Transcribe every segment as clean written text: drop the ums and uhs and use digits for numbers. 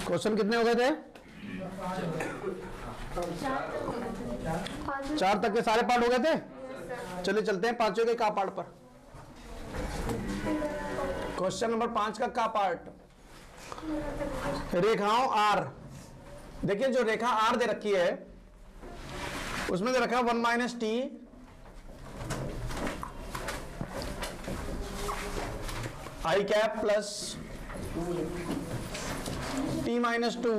Question कितने हो गए थे? 4 तक के सारे पार्ट हो गए थे। चलिए चलते हैं पांचवें के का पार्ट पर। क्वेश्चन नंबर 5 का पार्ट, रेखाओं आर। देखिए जो रेखा आर दे रखी है उसमें दे रखा है 1 minus T I cap plus T minus 2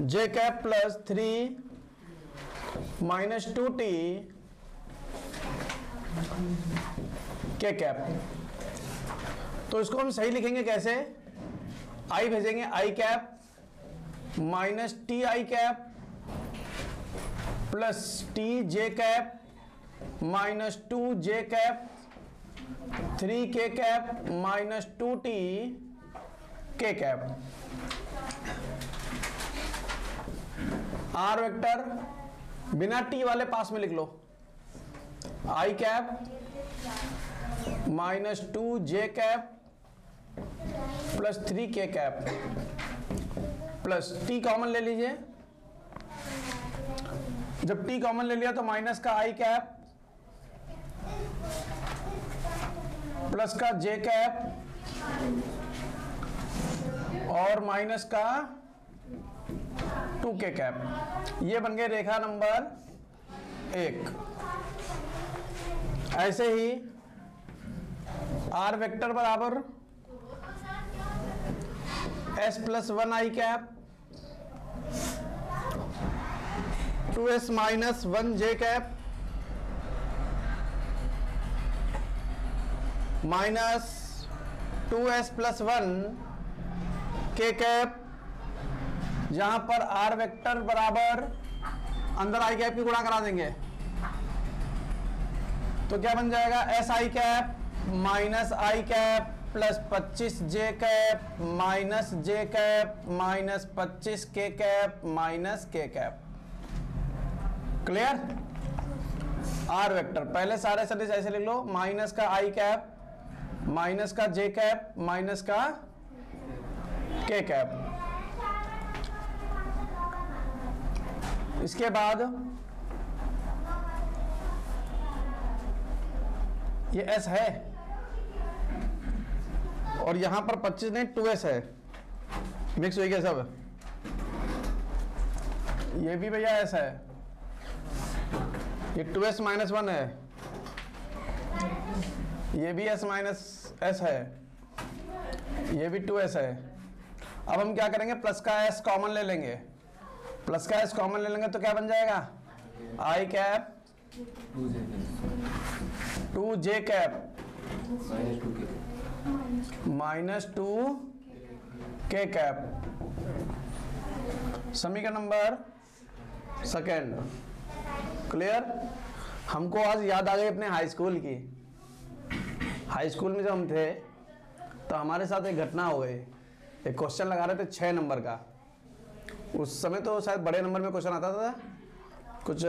J cap plus 3 minus 2 T K cap. तो इसको हम सही लिखेंगे कैसे? आई भेजेंगे I cap minus T I cap plus T J cap minus 2 J cap 3 K cap minus 2 T K cap. R vector बिना T वाले पास में लिख लो, I cap minus 2 J cap plus 3 K cap plus T common ले लीजिए। जब T common ले लिया तो माइनस का आई कैप प्लस का जे कैप और माइनस का 2 के कैप। ये बन गए रेखा नंबर 1। ऐसे ही आर वेक्टर बराबर एस प्लस 1 आई कैप 2s माइनस 1 जे कैप माइनस 2s प्लस 1 के कैप, जहां पर आर वेक्टर बराबर अंदर आई कैप की गुणा करा देंगे तो क्या बन जाएगा? S I cap minus I cap plus 25 J cap minus J cap minus 25 के कैप माइनस के कैप। क्लियर? आर वेक्टर पहले सारे सदिश ऐसे लिख लो, माइनस का आई कैप माइनस का जे कैप माइनस का के कैप। इसके बाद ये एस है और यहां पर 25 नहीं 2s है, मिक्स हो गया सब। ये भी भैया एस है, ये 2s माइनस 1 है, ये भी s माइनस s है, ये भी 2s है। अब हम क्या करेंगे? प्लस का s कॉमन ले लेंगे। प्लस का s कॉमन ले लेंगे तो क्या बन जाएगा? आई कैप 2 जे कैप माइनस 2 के कैप। समीकरण नंबर 2। क्लियर? हमको आज याद आ गई अपने हाई स्कूल की। हाई स्कूल में जब हम थे तो हमारे साथ एक घटना हो गई। एक क्वेश्चन लगा रहे थे 6 नंबर का। उस समय तो शायद बड़े नंबर में क्वेश्चन आता था, कुछ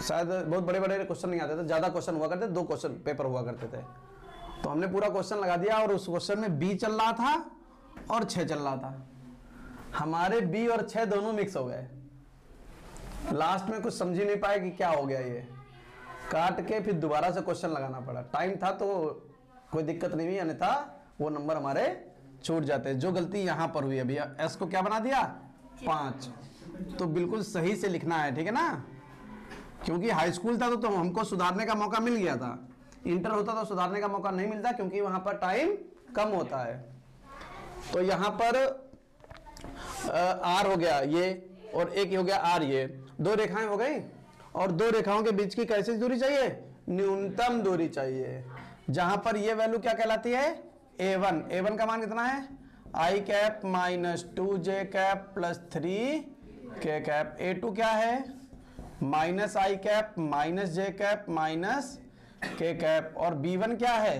शायद बहुत बड़े बड़े क्वेश्चन नहीं आते थे, ज़्यादा क्वेश्चन हुआ करते, 2 क्वेश्चन पेपर हुआ करते थे। तो हमने पूरा क्वेश्चन लगा दिया और उस क्वेश्चन में बी चल रहा था और 6 चल रहा था। हमारे बी और 6 दोनों मिक्स हो गए। लास्ट में कुछ समझ ही नहीं पाए कि क्या हो गया। ये काट के फिर दोबारा से क्वेश्चन लगाना पड़ा। टाइम था तो कोई दिक्कत नहीं हुई, अन्यथा वो नंबर हमारे छूट जाते। जो गलती यहाँ पर हुई अभी, एस को क्या बना दिया? 5। तो बिल्कुल सही से लिखना है, ठीक है ना? क्योंकि हाई स्कूल था तो हमको सुधारने का मौका मिल गया था। इंटर होता तो सुधारने का मौका नहीं मिलता क्योंकि वहां पर टाइम कम होता है। तो यहां पर आर हो गया ये और एक हो गया आर, ये 2 रेखाएं हो गई। और 2 रेखाओं के बीच की कैसी दूरी चाहिए? न्यूनतम दूरी चाहिए। जहां पर ये वैल्यू क्या कहलाती है? a1। a1 का मान कितना है? आई cap minus 2 J cap plus 3 K cap. a2 क्या है? माइनस आई कैप माइनस जे कैप माइनस के कैप। और b1 क्या है?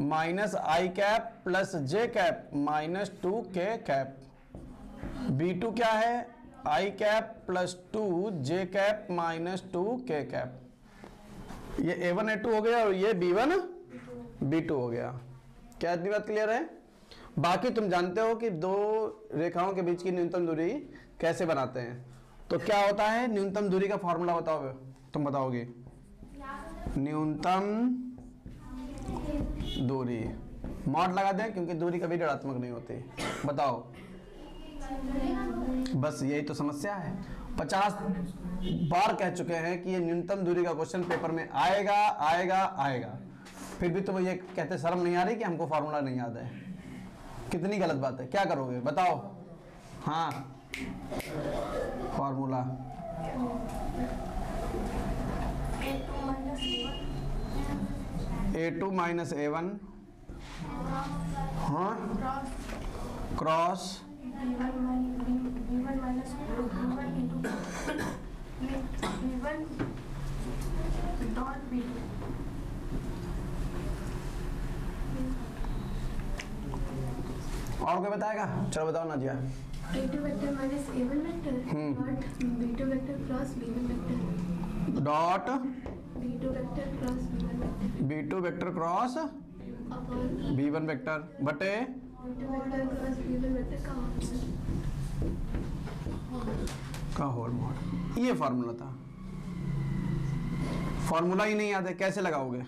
माइनस आई कैप प्लस जे कैप माइनस 2 के कैप। b2 क्या है? आई cap plus 2 J cap minus 2 के कैप। ये a1 a2 हो गया और ये b1 b2 हो गया। क्या इतनी बात क्लियर है? बाकी तुम जानते हो कि दो रेखाओं के बीच की न्यूनतम दूरी कैसे बनाते हैं। तो क्या होता है न्यूनतम दूरी का फॉर्मूला बताओ, तुम बताओगे। न्यूनतम दूरी मॉड लगा दें क्योंकि दूरी कभी ऋणात्मक नहीं होती। बताओ, बस यही तो समस्या है। 50 बार कह चुके हैं कि ये न्यूनतम दूरी का क्वेश्चन पेपर में आएगा आएगा आएगा, फिर भी तुम ये कहते शर्म नहीं आ रही कि हमको फॉर्मूला नहीं याद है। कितनी गलत बात है, क्या करोगे बताओ। हाँ, फॉर्मूला A2 माइनस A1 हाँ क्रॉस और कोई बताएगा? चलो बताओ ना जिया। A2 vector minus A1 vector dot B2 vector cross B1 vector dot B2 vector cross B1 vector B2 vector cross upon B1 vector बटे B2 vector cross B1 vector का whole mod. ये formula था। Formula ही नहीं याद है, कैसे लगाओगे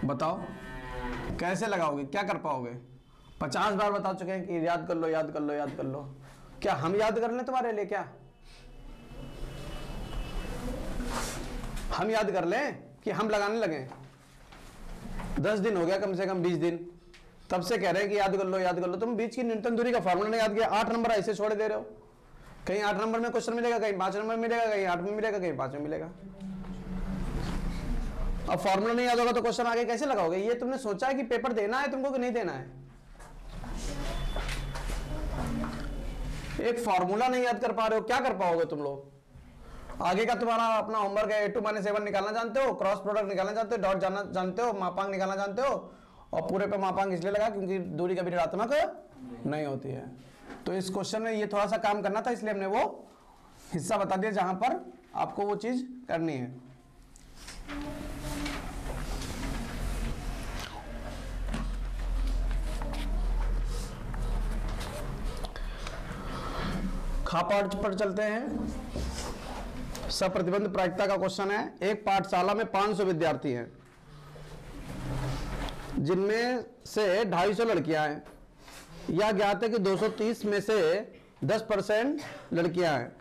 बताओ, कैसे लगाओगे, क्या कर पाओगे? 50 बार बता चुके हैं कि याद कर लो याद कर लो याद कर लो। क्या हम याद कर लें तुम्हारे लिए? क्या हम याद कर लें कि हम लगाने लगे? 10 दिन हो गया, कम से कम 20 दिन, तब से कह रहे हैं कि याद कर लो याद कर लो। तुम बीच की न्यूनतम दूरी का फॉर्मूला नहीं याद किया, 8 नंबर ऐसे छोड़ दे रहे हो। कहीं 8 नंबर में क्वेश्चन मिलेगा, कहीं 5 नंबर मिलेगा, कहीं 8 में मिलेगा, कहीं 5 में मिलेगा। अब फॉर्मूला नहीं याद होगा तो क्वेश्चन आगे कैसे लगाओगे? ये तुमने सोचा है कि पेपर देना है तुमको कि नहीं देना है? एक फॉर्मूला नहीं याद कर पा रहे हो, क्या कर पाओगे तुम लोग? आगे का तुम्हारा अपना होमवर्क है। A2 माइनस A1 निकालना जानते हो, क्रॉस प्रोडक्ट निकालना जानते हो, डॉट जाना जानते हो, मापांक निकालना जानते हो। और पूरे पे मापांक इसलिए लगा क्योंकि दूरी कभी ऋणात्मक नहीं होती है। तो इस क्वेश्चन में ये थोड़ा सा काम करना था, इसलिए हमने वो हिस्सा बता दिया जहां पर आपको वो चीज करनी है। खा पाठ पर चलते हैं। सप्रतिबंध प्रायिकता का क्वेश्चन है। एक पाठशाला में 500 विद्यार्थी हैं, जिनमें से 250 लड़कियां हैं। यह ज्ञात है कि 230 में से 10% लड़कियां हैं।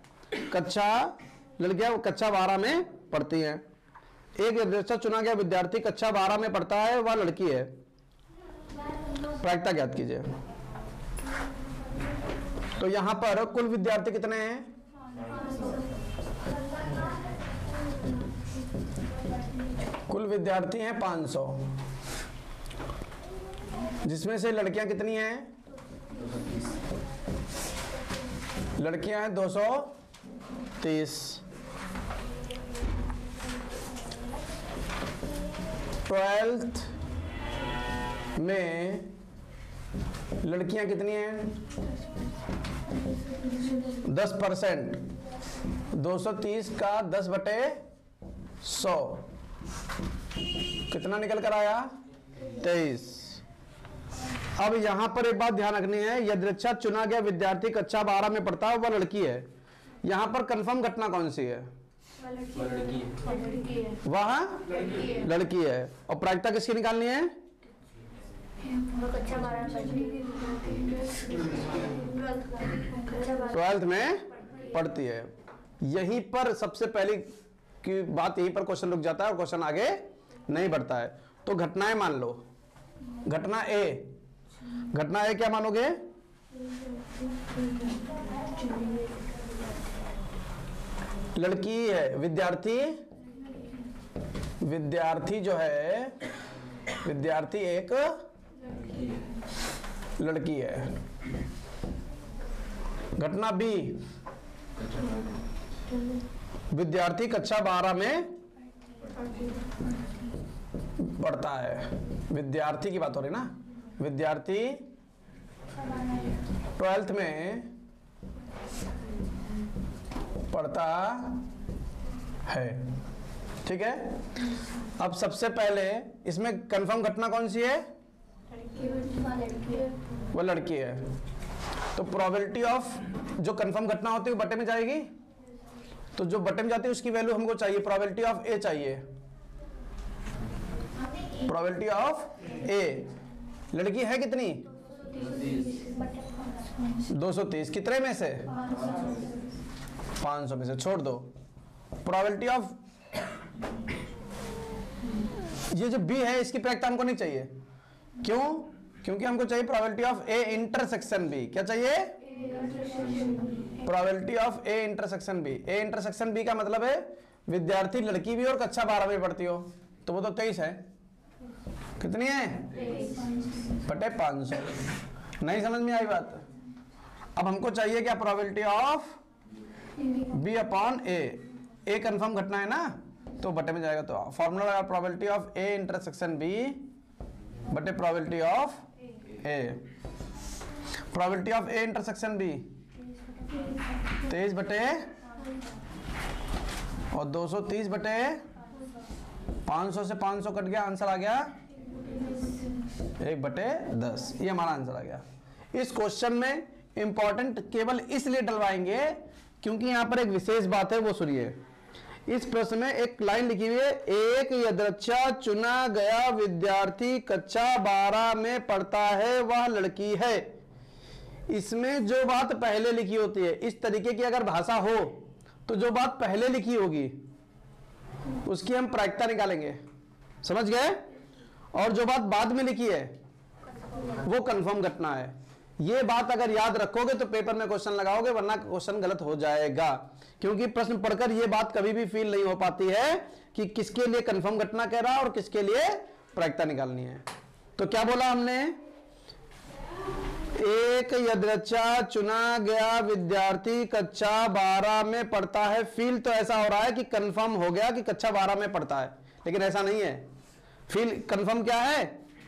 लड़कियां कक्षा 12 में पढ़ती हैं। एक निर्देशक चुना गया विद्यार्थी कक्षा 12 में पढ़ता है, वह लड़की है। प्रायिकता ज्ञात कीजिए। तो यहां पर कुल विद्यार्थी कितने हैं? कुल विद्यार्थी हैं 500, जिसमें से लड़कियां कितनी हैं? लड़कियां हैं 230। 12th में लड़कियां कितनी हैं? 10%। 230 का 10 बटे 100 कितना निकल कर आया? 23। अब यहां पर एक बात ध्यान रखनी है, यदृच्छा चुना गया विद्यार्थी कक्षा 12 में पढ़ता है, वह लड़की है। यहां पर कंफर्म घटना कौन सी है? वह लड़की है। और प्रायिकता किसकी निकालनी है? कक्षा 12th में पढ़ती है। यहीं पर सबसे पहली की बात, यहीं पर क्वेश्चन रुक जाता है और क्वेश्चन आगे नहीं बढ़ता है। तो घटनाएं मान लो। घटना ए क्या मानोगे? लड़की है, विद्यार्थी जो है, विद्यार्थी एक लड़की है। घटना बी, विद्यार्थी कक्षा 12 में पढ़ता है। विद्यार्थी की बात हो रही ना, विद्यार्थी 12th में पढ़ता है। ठीक है। अब सबसे पहले इसमें कंफर्म घटना कौन सी है? वो लड़की है, तो प्रोबेबिलिटी ऑफ जो कंफर्म घटना होती है वो बटे में जाएगी, तो जो बटे में जाती है उसकी वैल्यू हमको चाहिए, प्रोबेबिलिटी ऑफ ए चाहिए, प्रोबेबिलिटी ऑफ ए। लड़की है कितनी? 230। कितने में से? 500 में से। छोड़ दो। प्रोबेबिलिटी ऑफ ये जो बी है इसकी प्रायिकता हमको नहीं चाहिए। क्यों? क्योंकि हमको चाहिए probability of A intersection B. क्या चाहिए? Probability of A intersection B. A intersection B का मतलब है विद्यार्थी लड़की भी और कक्षा 12 में पढ़ती हो, तो वो तो 23 है। कितनी है? बटे 500। नहीं समझ में आई बात? अब हमको चाहिए क्या? Probability of B upon A. A confirm घटना है ना, तो बटे में जाएगा। तो फॉर्मूला लगा probability of A intersection B बटे probability of A. Probability of A intersection B 23 बटे और 230 बटे 500 से 500 कट गया, आंसर आ गया 1/10। ये हमारा आंसर आ गया। इस क्वेश्चन में इंपॉर्टेंट केवल इसलिए डलवाएंगे क्योंकि यहां पर एक विशेष बात है, वो सुनिए। इस प्रश्न में एक लाइन लिखी हुई है, एक यदृच्छा चुना गया विद्यार्थी कक्षा 12 में पढ़ता है, वह लड़की है। इसमें जो बात पहले लिखी होती है, इस तरीके की अगर भाषा हो तो जो बात पहले लिखी होगी उसकी हम प्रायिकता निकालेंगे, समझ गए? और जो बात बाद में लिखी है वो कंफर्म घटना है। ये बात अगर याद रखोगे तो पेपर में क्वेश्चन लगाओगे, वरना क्वेश्चन गलत हो जाएगा। क्योंकि प्रश्न पढ़कर ये बात कभी भी फील नहीं हो पाती है कि किसके लिए कंफर्म घटना कह रहा है और किसके लिए प्रायिकता निकालनी है। तो क्या बोला हमने? एक यदृच्छा चुना गया विद्यार्थी कक्षा 12 में पढ़ता है। फील तो ऐसा हो रहा है कि कंफर्म हो गया कि कक्षा 12 में पढ़ता है, लेकिन ऐसा नहीं है। फील कंफर्म क्या है?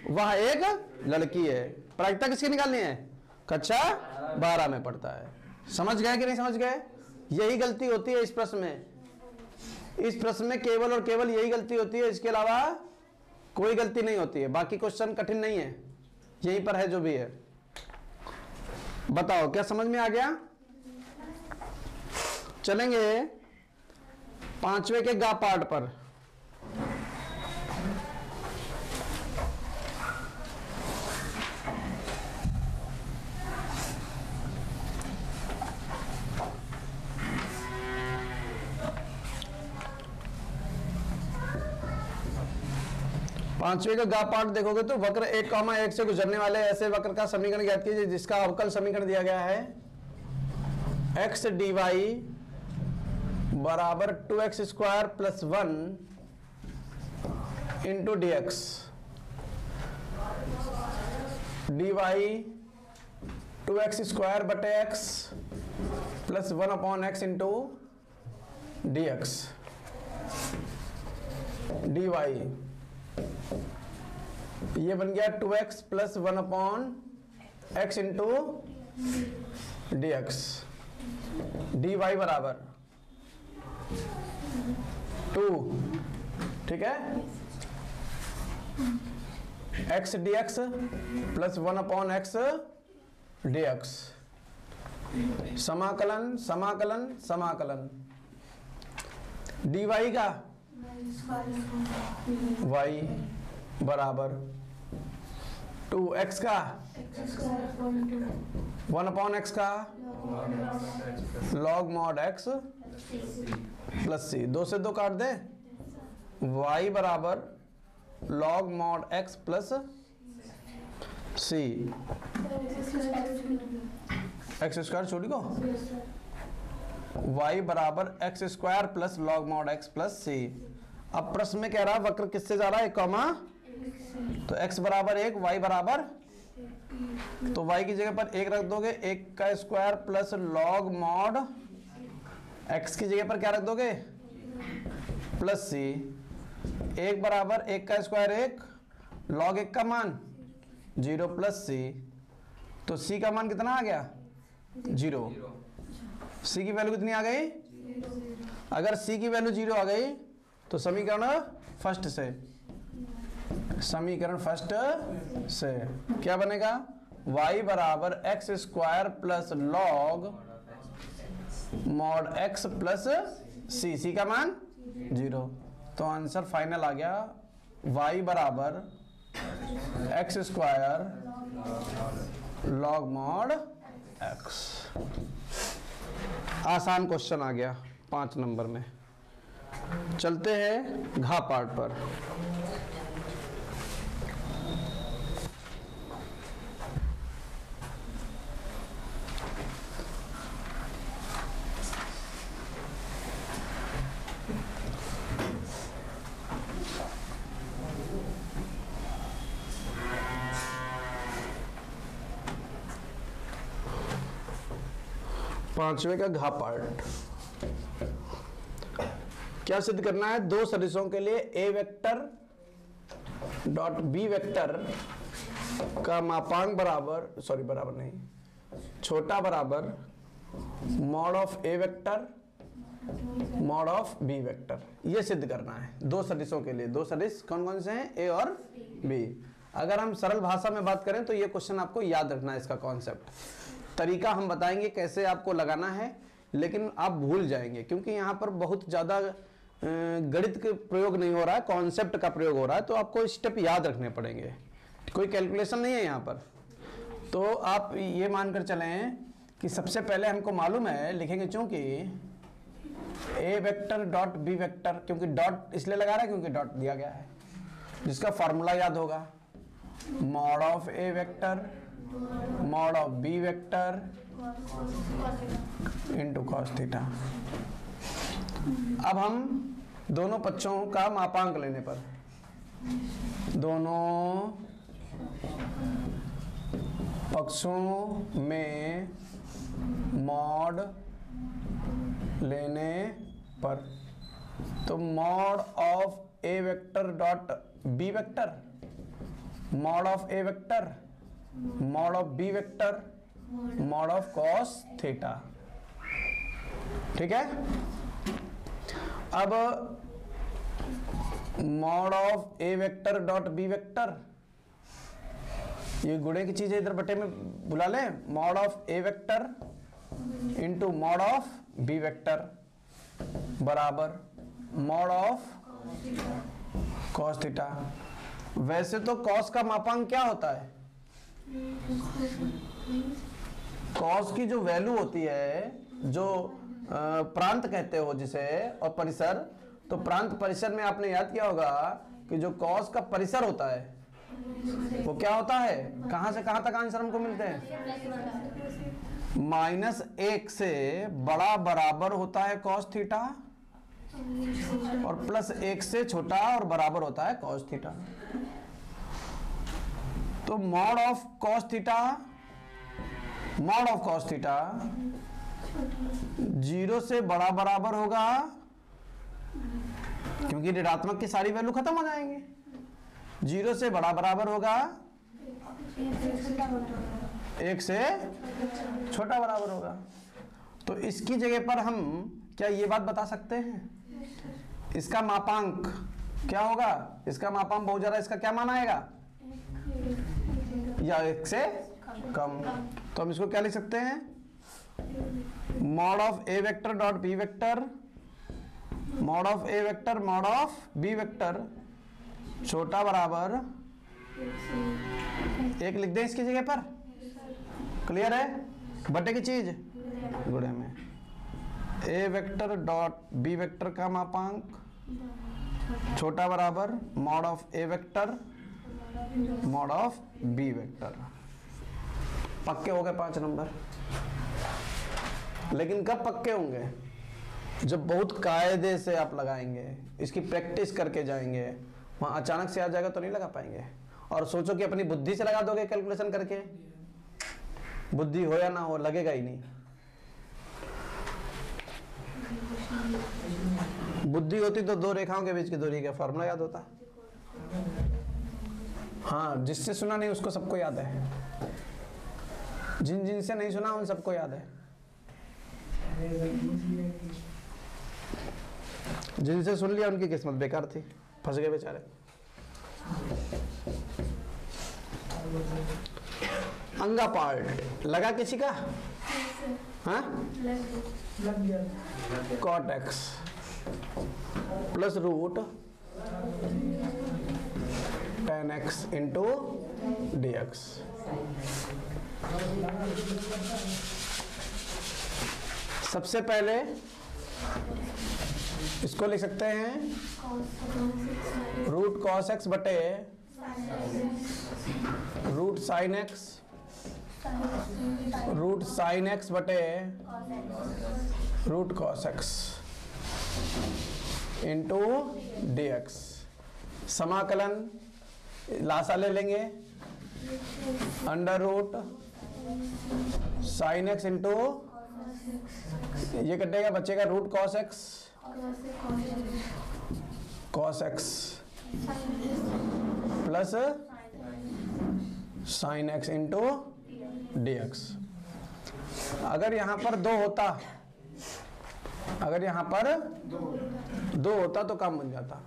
वह एक लड़की है। प्रायिकता किसकी निकालनी है? कक्षा 12 में पढ़ता है। समझ गए कि नहीं समझ गए? यही गलती होती है इस प्रश्न में। इस प्रश्न में केवल और केवल यही गलती होती है, इसके अलावा कोई गलती नहीं होती है। बाकी क्वेश्चन कठिन नहीं है, यहीं पर है जो भी है। बताओ क्या समझ में आ गया? चलेंगे 5वें के गा पार्ट पर। पांचवें का गा पार्ट देखोगे तो वक्र 1,1 से गुजरने वाले ऐसे वक्र का समीकरण ज्ञात कीजिए जिसका अवकल समीकरण दिया गया है x dy बराबर 2x square plus 1 into D x. dy 2x square बटे x plus 1 upon x into D x. dy ये बन गया 2x plus 1 upon x into D x. dy बराबर 2, ठीक है, x dx plus 1 upon x dx। समाकलन समाकलन समाकलन। dy का y बराबर 2x का 1 अपॉन x का log mod x plus c। 2 से 2 काट दे, y बराबर log mod x plus c। x square छोड़ी को, y बराबर x square plus log mod x plus c। अब प्रश्न में कह रहा है वक्र किससे जा रहा है? 1 कॉमा, तो x बराबर 1, y बराबर, तो y की जगह पर 1 रख दोगे, 1 का square plus log mod x की जगह पर क्या रख दोगे? Plus c। 1 बराबर 1 का स्क्वायर 1, log 1 का मान 0 प्लस c। तो c का मान कितना आ गया? 0। c की वैल्यू कितनी आ गई? अगर c की वैल्यू 0 आ गई तो समीकरण फर्स्ट से समीकरण फर्स्ट से क्या बनेगा, y बराबर X square plus log mod x plus C का मान 0। तो आंसर फाइनल आ गया y बराबर X square log mod x। आसान क्वेश्चन आ गया 5 नंबर में। चलते हैं घा पार्ट पर। पांचवें का घा पार्ट। क्या सिद्ध करना है, दो सदिशों के लिए A vector dot B vector का मापांक बराबर नहीं, छोटा बराबर mod of A vector mod of B vector. ये सिद्ध करना है दो सदिशों के लिए। दो सदिश कौन कौन से हैं, ए और बी। अगर हम सरल भाषा में बात करें तो ये क्वेश्चन आपको याद रखना है। इसका कॉन्सेप्ट, तरीका हम बताएंगे कैसे आपको लगाना है, लेकिन आप भूल जाएंगे क्योंकि यहाँ पर बहुत ज़्यादा गणित के प्रयोग नहीं हो रहा है, कॉन्सेप्ट का प्रयोग हो रहा है। तो आपको स्टेप याद रखने पड़ेंगे, कोई कैलकुलेशन नहीं है यहाँ पर। तो आप ये मानकर चलें कि सबसे पहले हमको मालूम है, लिखेंगे चूंकि ए वेक्टर डॉट बी वेक्टर, क्योंकि डॉट इसलिए लगा रहा है क्योंकि डॉट दिया गया है, जिसका फॉर्मूला याद होगा mod of A vector mod of B vector into cos theta. अब हम दोनों पक्षों का मापांक लेने पर, दोनों पक्षों में मॉड लेने पर, तो mod of A vector dot B vector mod of A vector mod of B vector mod of cos theta. ठीक है। अब mod of A vector dot B vector, ये गुणे की चीज है, इधर बटे में बुला लें, mod of A vector into mod of B vector बराबर मॉड ऑफ कॉस थीटा। वैसे तो कॉस का मापांक क्या होता है, कॉस की जो वैल्यू होती है, जो प्रांत कहते हो जिसे, और परिसर, तो प्रांत परिसर में आपने याद किया होगा कि जो कॉस का परिसर होता है वो क्या होता है, कहां से कहां तक आंसर हमको मिलते हैं, -1 से बड़ा बराबर होता है कॉस थीटा और +1 से छोटा और बराबर होता है कॉस थीटा। तो मॉड ऑफ कॉस थीटा 0 से बड़ा बराबर होगा, क्योंकि ऋणात्मक की सारी वैल्यू खत्म हो जाएंगे। 0 से बड़ा बराबर होगा, 1 से छोटा बराबर होगा। तो इसकी जगह पर हम क्या ये बात बता सकते हैं, इसका मापांक क्या होगा, इसका मापांक बहुत ज्यादा, इसका क्या मान आएगा, या 1 से कम। तो हम इसको क्या लिख सकते हैं, mod of A vector dot B vector mod of A vector mod of B vector छोटा बराबर 1 लिख दें इसकी जगह पर। क्लियर है, बटे की चीज गुणे में A vector dot B vector का मापांक छोटा बराबर mod of A vector mod of B vector. पक्के हो गए 5 नंबर। लेकिन कब पक्के होंगे, जब बहुत कायदे से आप लगाएंगे, इसकी प्रैक्टिस करके जाएंगे। वहां अचानक से आ जाएगा तो नहीं लगा पाएंगे। और सोचो कि अपनी बुद्धि से लगा दोगे कैलकुलेशन करके, बुद्धि हो या ना हो लगेगा ही नहीं। बुद्धि होती तो 2 रेखाओं के बीच की दूरी का फॉर्मूला याद होता। हाँ, जिससे सुना नहीं उसको सबको याद है, जिनसे नहीं सुना उन सबको याद है। जिनसे सुन लिया उनकी किस्मत बेकार थी, फंस गए बेचारे। अंगा पार्ट लगा किसी का? हाँ, लग गया। Cot X plus root ten X into D X. सबसे पहले इसको लिख सकते हैं रूट कॉस एक्स बटे root sine X, root sine X बटे root cos X into D X. समाकलन लासा ले लेंगे, under root sine X into ये कटेगा, बचेगा root cos X, cos X plus sine X into D X. अगर यहां पर दो होता, अगर यहां पर दो होता तो काम बन जाता।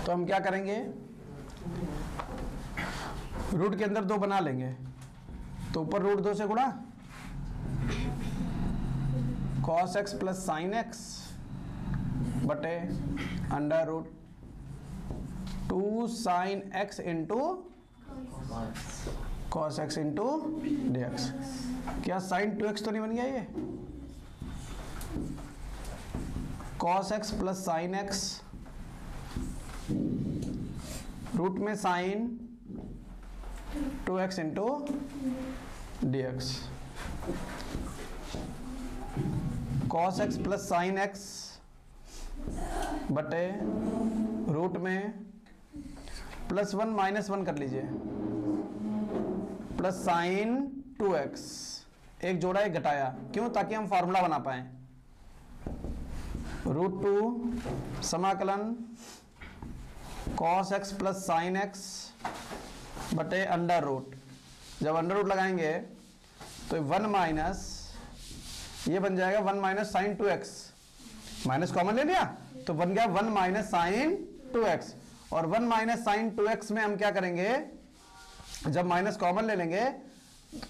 तो हम क्या करेंगे, रूट के अंदर दो बना लेंगे, तो ऊपर रूट 2 से गुणा cos X plus sine X बटे under root 2 sine X into cos X into D X. क्या साइन 2x तो नहीं बन गया ये? Cos X plus sine X root में sine 2x into D X, cos X plus sine X बटे root में प्लस 1 माइनस 1 कर लीजिए प्लस साइन 2x, एक जोड़ा एक घटाया, क्यों? ताकि हम फॉर्मूला बना पाए। रूट 2 समाकलन cos X plus sine X बटे अंडर रूट, जब अंडर रूट लगाएंगे तो 1 माइनस ये बन जाएगा 1 minus sign 2x, minus common ले लिया तो बन गया 1 माइनस साइन 2x। और 1 माइनस साइन 2x में हम क्या करेंगे, जब माइनस कॉमन ले लेंगे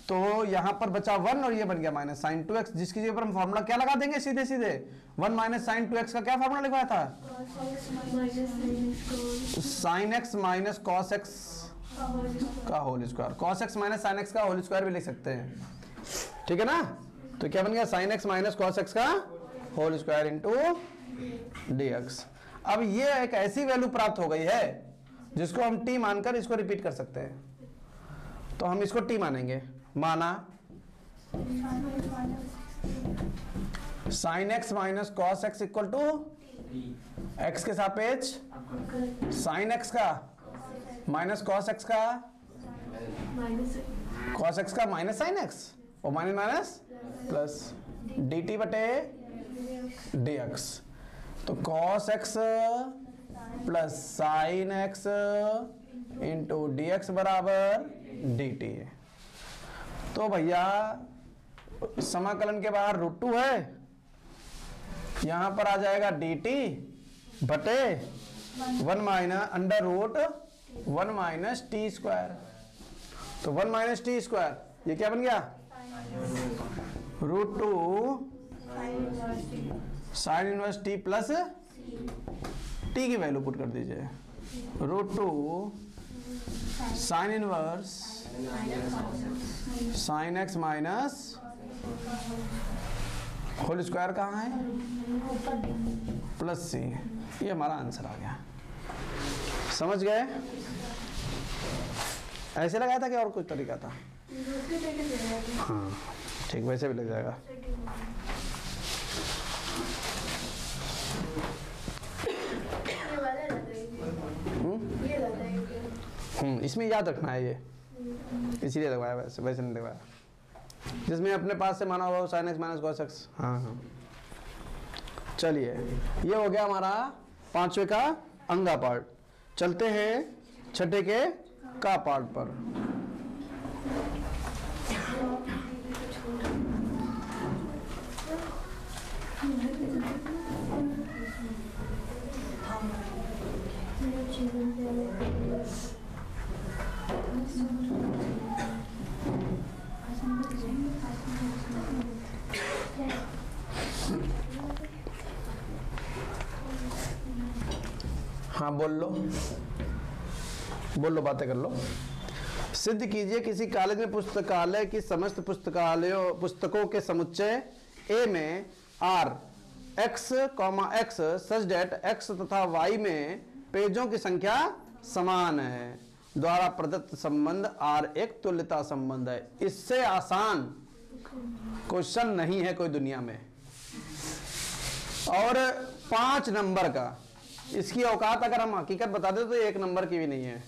तो यहां पर बचा 1 और ये बन गया माइनस साइन 2x, जिसकी जगह पर हम फॉर्मूला क्या लगा देंगे सीधे सीधे 1 माइनस साइन 2x का क्या फॉर्मूला लिखवाया था? Sine X minus cos X का whole square, cos X minus sine X का होल स्क्वायर भी लिख सकते हैं, ठीक है ना? तो क्या बन गया sine X minus cos X का whole square into D X. अब ये एक ऐसी वैल्यू प्राप्त हो गई है जिसको हम टी मानकर इसको रिपीट कर सकते हैं, तो हम इसको टी मानेंगे। माना sine X minus cos X equal to X के सापेक्ष साइन एक्स का माइनस कॉस एक्स का कॉस एक्स का माइनस साइन एक्स और minus minus plus D T बटे डी एक्स। तो cos X plus sine X into D X बराबर D T. तो भैया समाकलन के बाहर रूट 2 है, यहां पर आ जाएगा डी टी बटे 1 minus under root 1 minus T square. तो 1 माइनस टी स्क्वायर ये क्या बन गया? Root 2 sine inverse T plus T की वैल्यू पुट कर दीजिए, root 2 sine inverse sine X minus whole square कहाँ है? Plus C. ये हमारा आंसर आ गया। समझ गए? ऐसे लगाया था कि और कुछ तरीका था? हाँ ठीक, वैसे भी लग जाएगा। इसमें याद रखना है, ये इसीलिए लगवाया, वैसे वैसे नहीं लगवाया। जिसमें अपने पास से माना हुआ हो sign X minus cos x. हाँ हाँ चलिए, ये हो गया हमारा 5वें का अंगा पार्ट। चलते हैं 6ठे के का पार्ट पर। चीज़ें हाँ बोल लो, बातें कर लो। सिद्ध कीजिए किसी कॉलेज में पुस्तकालय की समस्त पुस्तकों के समुच्चय ए में R X comma X such that X तथा वाई में पेजों की संख्या समान है, द्वारा प्रदत्त संबंध आर एक तुल्यता संबंध है। इससे आसान क्वेश्चन नहीं है कोई दुनिया में। और 5 नंबर का, इसकी औकात अगर हम हकीकत बता दें तो 1 नंबर की भी नहीं है,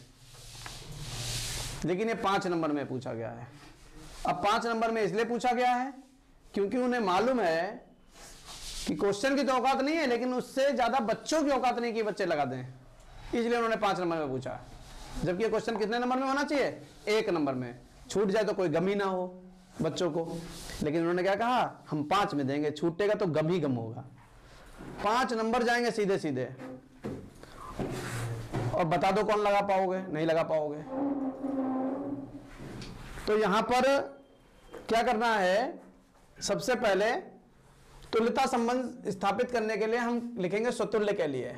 लेकिन ये 5 नंबर में पूछा गया है। अब 5 नंबर में इसलिए पूछा गया है क्योंकि उन्हें मालूम है कि क्वेश्चन की तो औकात नहीं है, लेकिन उससे ज्यादा बच्चों की औकात नहीं कि बच्चे लगा दें, इसलिए उन्होंने 5 नंबर में पूछा। जबकि ये क्वेश्चन कितने नंबर में होना चाहिए? 1 नंबर में। छूट जाए तो कोई गम ही ना हो बच्चों को, लेकिन उन्होंने क्या कहा, हम 5 में देंगे, छूटेगा तो गम ही गम होगा। 5 नंबर जाएंगे सीधे सीधे। और बता दो कौन लगा पाओगे? नहीं लगा पाओगे। तो यहां पर क्या करना है, सबसे पहले तुल्यता संबंध स्थापित करने के लिए हम लिखेंगे स्वतुल्य के लिए।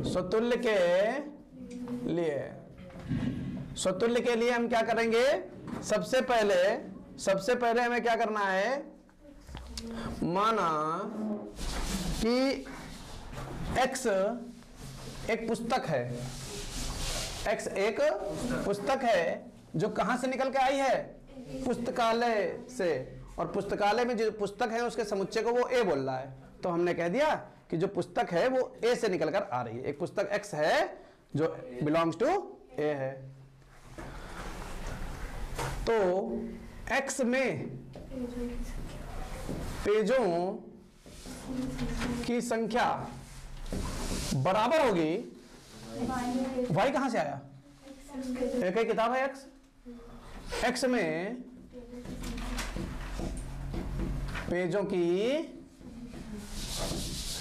स्वतुल्य के लिए हम क्या करेंगे, सबसे पहले हमें क्या करना है, माना कि x एक पुस्तक है, x एक पुस्तक है जो कहां से निकल के आई है? पुस्तकालय से। और पुस्तकालय में जो पुस्तक है उसके समुच्चय को वो a बोल रहा है, तो हमने कह दिया कि जो पुस्तक है वो a से निकल कर आ रही है। एक पुस्तक x है जो बिलोंग्स टू a है। तो x में पेजों की संख्या बराबर होगी, y कहां से आया? एक ही किताब है x में पेजों की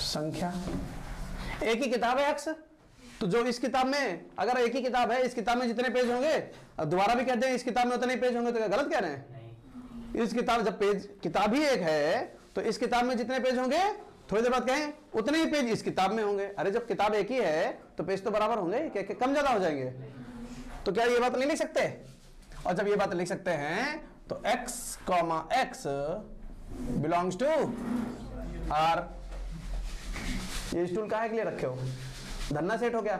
संख्या, एक ही किताब है x, तो जो इस किताब में, अगर एक ही किताब है, इस किताब में जितने पेज होंगे, अब दोबारा भी कहते हैं इस किताब में उतने पेज होंगे, तो क्या गलत कह रहे हैं? इस किताब, जब किताब ही एक है तो इस किताब में जितने पेज होंगे, थोड़ी देर बाद कहें उतने ही पेज इस किताब में होंगे। अरे जब किताब एक ही है तो पेज तो बराबर होंगे, क्या कम ज्यादा हो जाएंगे? तो क्या ये बात नहीं लिख सकते? और जब ये बात लिख सकते हैं तो x comma x belongs to r। ये स्टूल काहे के लिए रखे हो? धरना सेट हो गया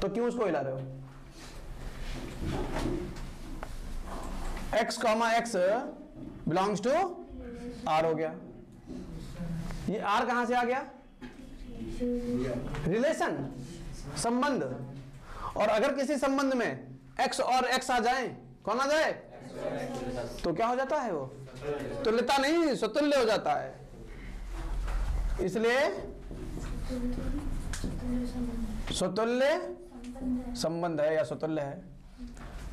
तो क्यों उसको हिला रहे हो? x comma x belongs to r हो गया। ये r कहां से आ गया? रिलेशन, संबंध। और अगर किसी संबंध में x और x आ जाए, कौन आ जाए? तो क्या हो जाता है? वो तुल्यता नहीं, स्वतुल्य हो जाता है। इसलिए स्वतुल्य संबंध है या स्वतुल्य है।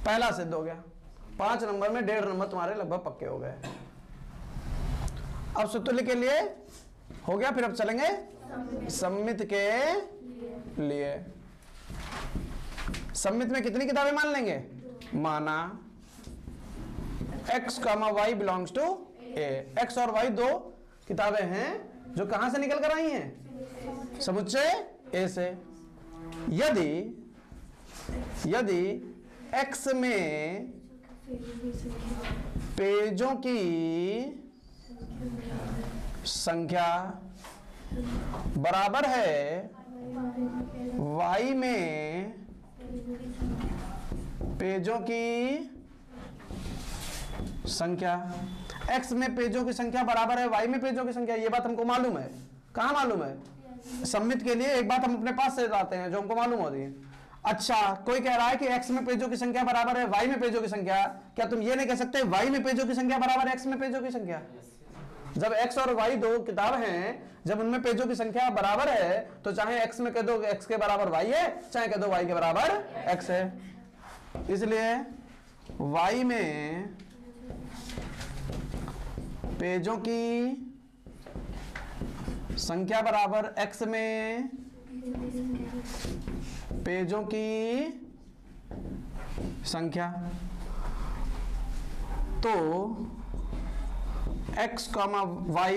पहला सिद्ध हो गया। 5 नंबर में 1.5 नंबर तुम्हारे लगभग पक्के हो गए। अब स्वतुल्य के लिए हो गया, फिर अब चलेंगे सम्मित के लिए। सम्मित में कितनी किताबें मान लेंगे? माना x comma y belongs to a। x और y 2 किताबें हैं जो कहां से निकल कर आई हैं? समुच्चय a से। यदि x में पेजों की संख्या बराबर है y में पेजों की संख्या, x में पेजों की संख्या बराबर है y में पेजों की संख्या, ये बात हमको मालूम है। कहां मालूम है? सम्मित के लिए एक बात हम अपने पास से लाते हैं जो हमको मालूम होती है। अच्छा, कोई कह रहा है कि x में पेजों की संख्या बराबर है y में पेजों की संख्या, क्या तुम ये नहीं कह सकते y में पेजों की संख्या बराबर है x में पेजों की संख्या? जब x और y 2 किताब हैं, जब उनमें पेजों की संख्या बराबर है तो चाहे x में कह दो x के बराबर y है, चाहे कह दो y के बराबर x है। इसलिए y में पेजों की संख्या बराबर x में पेजों की संख्या। तो x कॉमा y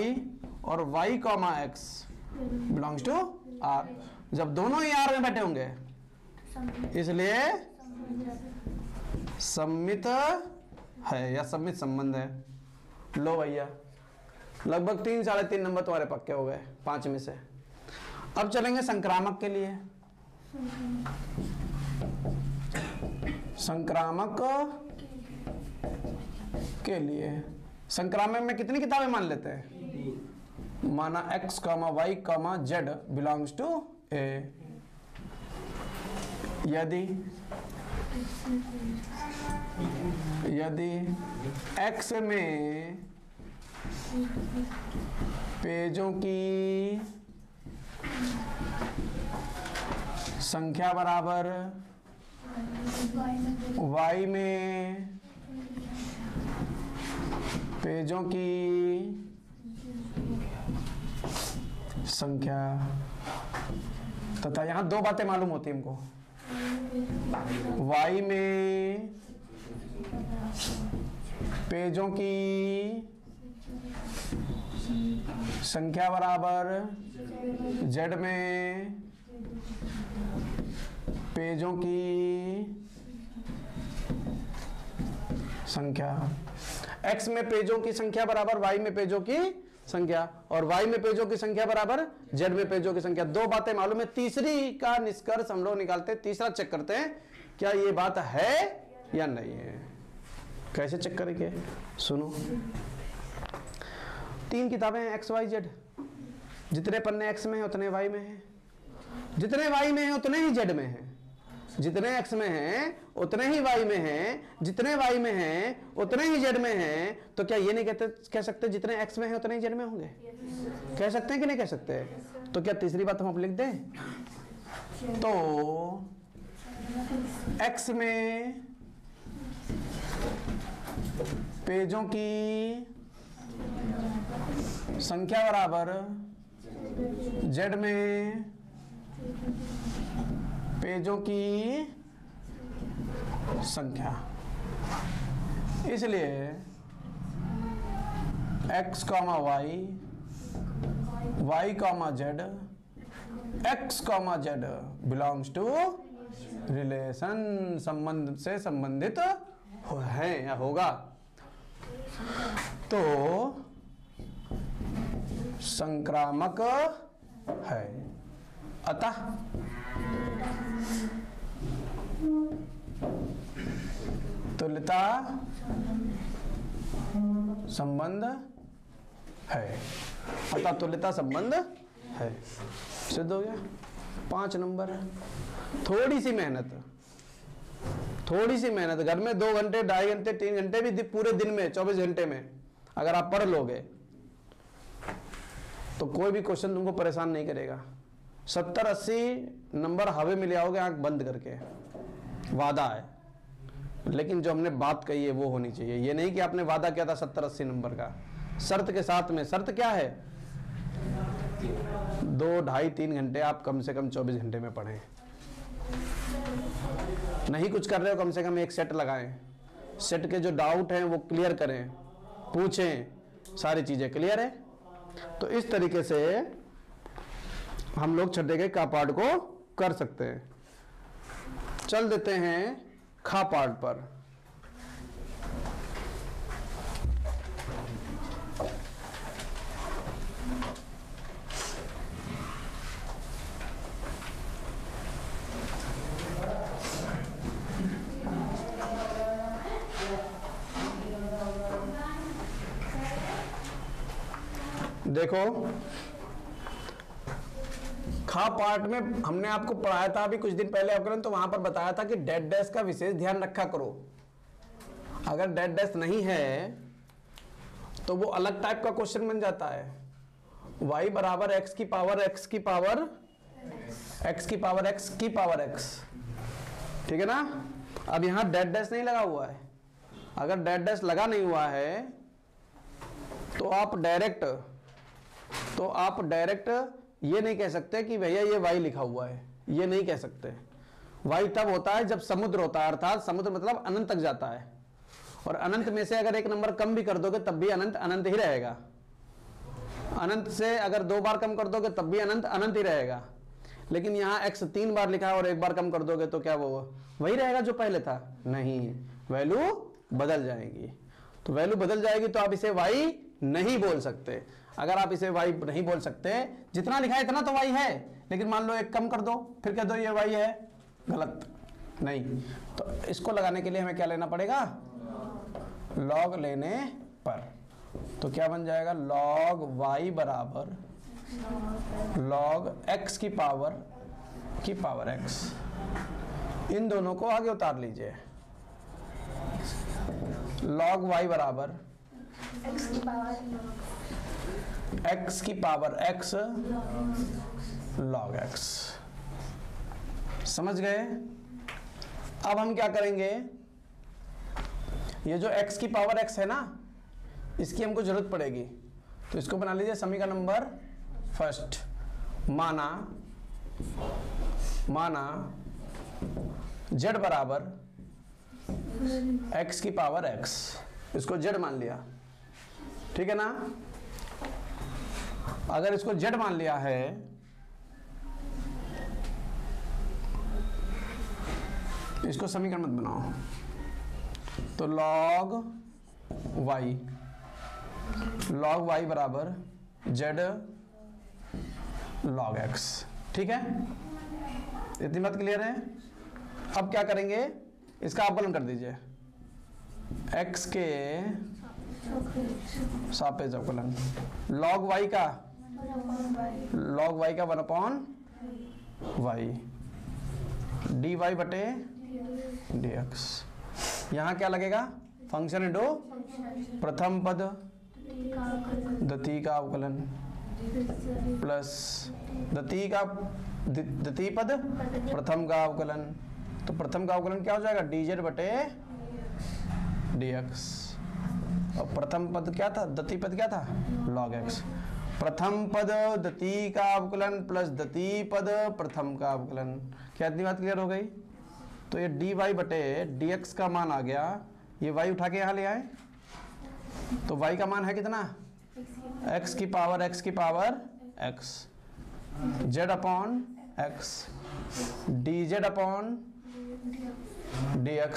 और y comma x belongs to R। जब दोनों ही R में बैठे होंगे इसलिए सम्मित है या सम्मित संबंध है। लो भैया, लगभग 3 साढ़े 3 नंबर तुम्हारे पक्के हो गए 5 में से। अब चलेंगे संक्रामक के लिए। संक्रामक के लिए संक्रामक में कितनी किताबें मान लेते हैं? माना x, y, z belongs to A। यदि x में पेजों की संख्या बराबर y में पेजों की संख्या, तथा यहां 2 बातें मालूम होती हमको। y में पेजों की संख्या बराबर z में पेजों की संख्या। x में पेजों की संख्या बराबर y में पेजों की संख्या, और y में पेजों की संख्या बराबर z में पेजों की संख्या। 2 बातें मालूम है। तीसरी का निष्कर्ष हम लोग निकालते हैं, तीसरा चेक करते हैं क्या ये बात है या नहीं है। कैसे चेक करेंगे? सुनो, 3 किताबें हैं x, y, z। जितने पन्ने x में हैं उतने y में हैं, जितने y में हैं उतने ही z में हैं, जितने x में हैं उतने ही y में हैं, जितने y में हैं उतने ही z में हैं। तो क्या ये नहीं कह सकते जितने x में हैं उतने ही z में होंगे? कह सकते हैं कि नहीं कह सकते? तो क्या तीसरी बात हम लिख दें? तो x में पेजों की संख्या बराबर z में पेजों की संख्या। इसलिए x, y, y, z, x, z belongs to relation, संबंध से संबंधित है या होगा। तो संक्रामक है। अतः तुल्यता संबंध है। अतः तुल्यता संबंध है। सिद्ध हो गया। 5 नंबर। थोड़ी सी मेहनत, घर में 2 घंटे, 2.5 घंटे, 3 घंटे भी पूरे दिन में 24 घंटे में अगर आप पढ़ लोगे तो कोई भी क्वेश्चन तुमको परेशान नहीं करेगा। 70-80 नंबर हवे में ले आओगे आंख बंद करके, वादा है। लेकिन जो हमने बात कही है वो होनी चाहिए। ये नहीं कि आपने वादा किया था 70-80 नंबर का, शर्त के साथ में। शर्त क्या है? 2, 2.5, 3 घंटे आप कम से कम 24 घंटे में पढ़ें। नहीं कुछ कर रहे हो, कम से कम एक सेट लगाएं। सेट के जो डाउट हैं वो क्लियर करें, पूछें, सारी चीजें क्लियर है। तो इस तरीके से हम लोग छठे के का पार्ट को कर सकते हैं। चल देते हैं खा पार्ट पर। देखो, खा पार्ट में हमने आपको पढ़ाया था अभी कुछ दिन पहले अवकलन, तो वहां पर बताया था कि डेड डैश का विशेष ध्यान रखा करो। अगर डेड डैश नहीं है तो वो अलग टाइप का क्वेश्चन बन जाता है। y बराबर x की पावर x की पावर x की पावर x की पावर x, ठीक है ना। अब यहां डेड डैश नहीं लगा हुआ है। अगर डेड डैश लगा नहीं हुआ है तो आप डायरेक्ट ये नहीं कह सकते कि भैया ये y लिखा हुआ है, ये नहीं कह सकते। y तब होता है जब समुद्र होता है, अर्थात समुद्र मतलब अनंत तक जाता है, और अनंत में से अगर एक नंबर कम भी कर दोगे तब भी अनंत अनंत ही रहेगा। अनंत से अगर 2 बार कम कर दोगे तब भी अनंत अनंत ही रहेगा, लेकिन यहाँ x 3 बार लिखा है और 1 बार कम कर दोगे तो क्या वो वही रहेगा जो पहले था? नहीं, वैल्यू बदल जाएगी। तो वैल्यू बदल जाएगी तो आप इसे y नहीं बोल सकते। अगर आप इसे y नहीं बोल सकते, जितना लिखा है इतना तो y है, लेकिन मान लो 1 कम कर दो फिर कह दो ये y है, गलत नहीं। तो इसको लगाने के लिए हमें क्या लेना पड़ेगा? log लेने पर। तो क्या बन जाएगा? log y बराबर log x की पावर x। इन दोनों को आगे उतार लीजिए। log y बराबर x की पावर x log x। समझ गए? अब हम क्या करेंगे, ये जो x की पावर x है ना, इसकी हमको जरूरत पड़ेगी। तो इसको बना लीजिए समीकरण नंबर फर्स्ट। माना z बराबर x की पावर x, इसको z मान लिया, ठीक है ना? अगर इसको z मान लिया है इसको समीकरण मत बनाओ, तो log y बराबर z log x, ठीक है? इतनी बात क्लियर है? अब क्या करेंगे, इसका अवकलन कर दीजिए, x के सापेक्ष अवकलन। log y का 1/y dy बटे dx। यहाँ क्या लगेगा? फंक्शन इंटू प्रथम पद द्वितीय का अवकलन प्लस द्वितीय पद प्रथम का अवकलन। तो प्रथम का अवकलन क्या हो जाएगा? dz बटे dx। और प्रथम पद क्या था? द्वितीय पद क्या था? log x। प्रथम पद द्वितीय का अवकलन प्लस द्वितीय पद प्रथम का अवकलन। क्या इतनी बात क्लियर हो गई? तो ये dy बटे dx का मान आ गया, ये y उठा के यहाँ ले आए, तो y का मान है कितना? x की power x z upon x dz upon dx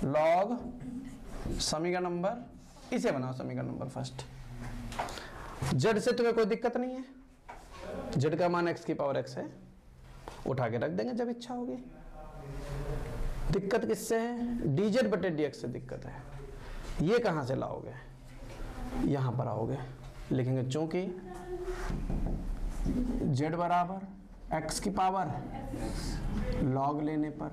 log समीकरण नंबर, इसे बनाओ समीकरण नंबर फर्स्ट। z से तुम्हें कोई दिक्कत नहीं है, z का मान x की पावर x है, उठा के रख देंगे जब इच्छा होगी। दिक्कत किससे है? dz बटे dx से दिक्कत है। ये कहाँ से लाओगे? यहाँ पर आओगे, लिखेंगे चूंकि z बराबर x की पावर log लेने पर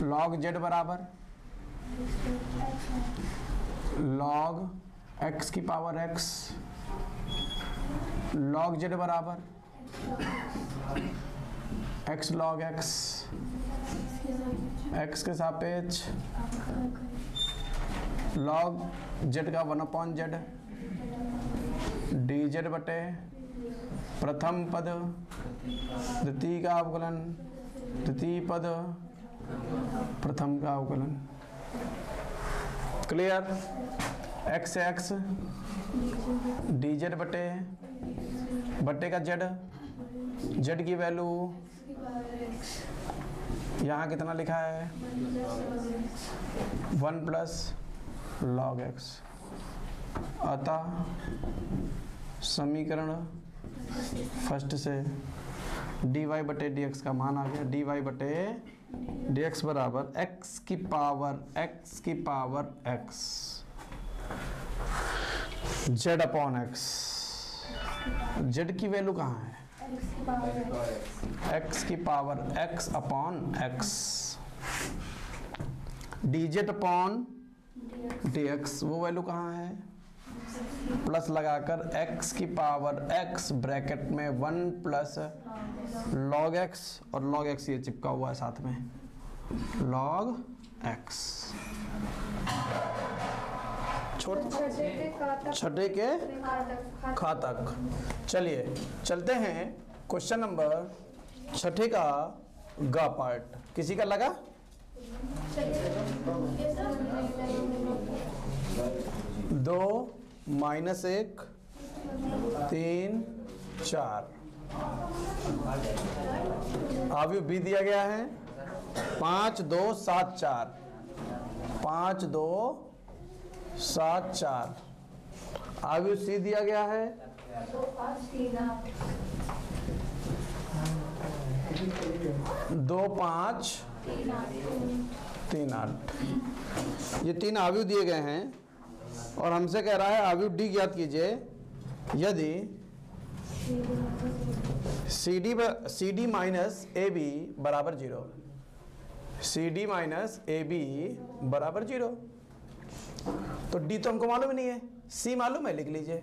log z बराबर log x की पावर x log z बराबर x log x, x के सापेक्ष log z का 1/z dz बटे प्रथम पद द्वितीय का अवकलन द्वितीय पद प्रथम का अवकलन। क्लियर? x से x dz बटे का z की वैल्यू यहाँ कितना लिखा है? 1 प्लस log x। अतः समीकरण फर्स्ट से dy बटे dx का मान आ गया, dy बटे dx बराबर x की power x z upon x। z की वैल्यू कहाँ है? x की power x upon x dz upon dx, वो वैल्यू कहाँ है? प्लस लगाकर x की पावर x ब्रैकेट में 1 प्लस log x, और log x ये चिपका हुआ है साथ में, log x। छठे के खातक। चलिए चलते हैं क्वेश्चन नंबर छठे का ग पार्ट। किसी का लगा? 2 माइनस 1 3 4। अवयव बी दिया गया है 5 2 7 4। 5 2 7 4। अवयव सी दिया गया है 2 5 3 8। ये 3 अवयव दिए गए हैं और हमसे कह रहा है अवयव डी ज्ञात कीजिए यदि C D minus A B बराबर 0। C D minus A B बराबर 0। तो डी तो हमको मालूम ही नहीं है, सी मालूम है, लिख लीजिए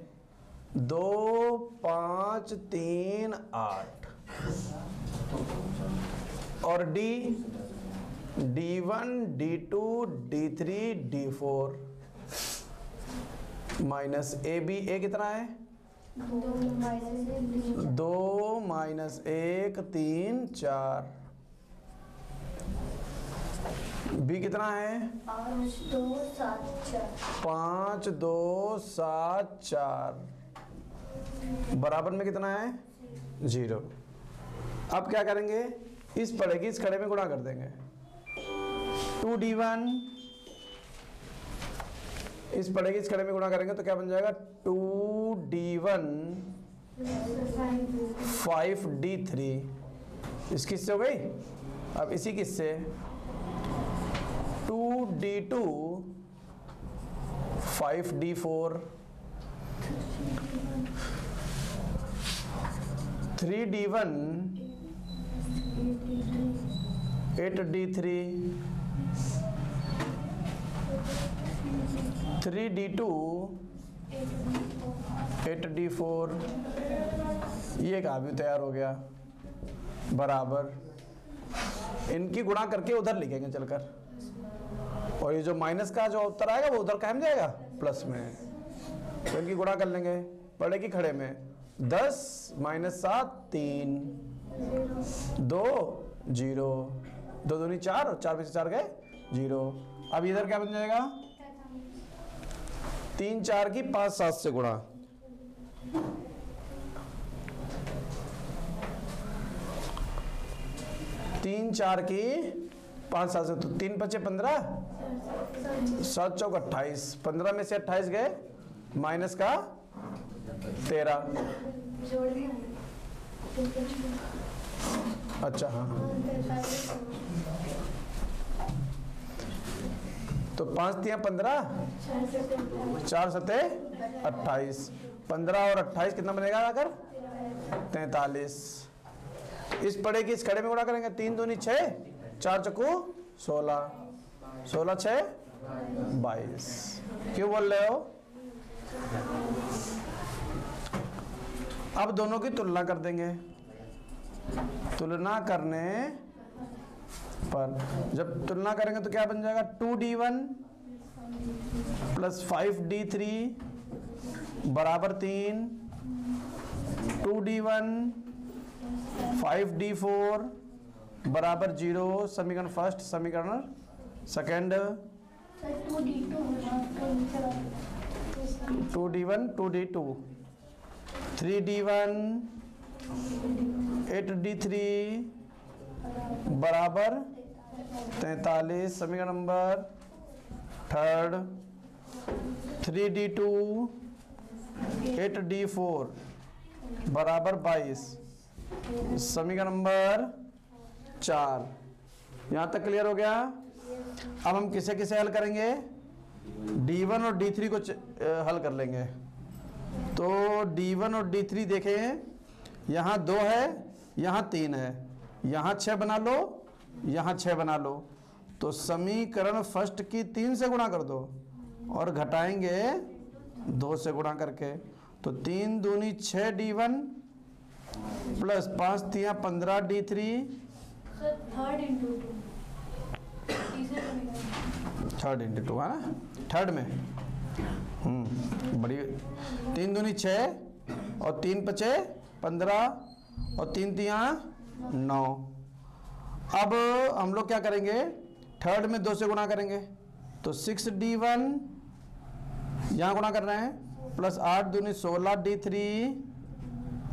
2 5 3 8। और D D1 D2 D3 D4 minus A B. A कितना है 2 माइनस 1 3 4। बी कितना है 5 2 7 4 बराबर में कितना है 0। अब क्या करेंगे, इस पड़े की इस खड़े में गुणा कर देंगे। 2D1 इस पड़े की इस खड़े में गुणा करेंगे तो क्या बन जाएगा 2D1 5D3। इस किससे हो गई। अब इसी किससे 2D2 5D4 3D1 8D3 3D2 8D4। ये का भी तैयार हो गया बराबर। इनकी गुणा करके उधर लिखेंगे चलकर, और ये जो माइनस का जो उत्तर आएगा वो उधर कायम जाएगा प्लस में। तो इनकी गुणा कर लेंगे पड़े की खड़े में 10 माइनस 7 3 2 0 2 दूनी 4 और 4 में से 4 गए 0। अब इधर क्या बन जाएगा 3 4 की 5 7 से गुणा। तीन 4 की 5 7 से, तो 3 5 15 7 चौक 28। 15 में से 28 गए माइनस का 13। अच्छा हाँ, तो 5 3 15 4 7 28। 15 और 28 कितना बनेगा आकर 43। इस पड़े की इस खड़े में गुणा करेंगे 3 दूनी 6 4 चक्कू 16 16 6 22। क्यों बोल रहे हो। अब दोनों की तुलना कर देंगे। तुलना करने पर जब तुलना करेंगे तो क्या बन जाएगा 2D1 प्लस 5D3 बराबर 3। 2D1 5D4 बराबर 0। समीकरण फर्स्ट, समीकरण second. 2D1 2D2 3D1 8D3 बराबर 43। समीकरण नंबर थर्ड। 3D2 8D4 बराबर 22। समीकरण नंबर 4। यहाँ तक क्लियर हो गया। अब हम किसे किसे हल करेंगे, D1 और D3 को हल कर लेंगे। तो D1 और D3 देखें, यहाँ 2 है यहाँ 3 है, यहाँ 6 बना लो यहाँ 6 बना लो। तो समीकरण फर्स्ट की 3 से गुणा कर दो और घटाएंगे 2 से गुणा करके। तो 3 दूनी 6 D1 plus 5 3 15 D3। Third into 2 है ना, थर्ड में बड़ी। 3 दूनी 6 और 3 5 15 और 3 3 9। अब हम लोग क्या करेंगे, थर्ड में 2 से गुणा करेंगे तो 6D1 यहाँ गुणा कर रहे हैं, प्लस 8 दूनी 16 D3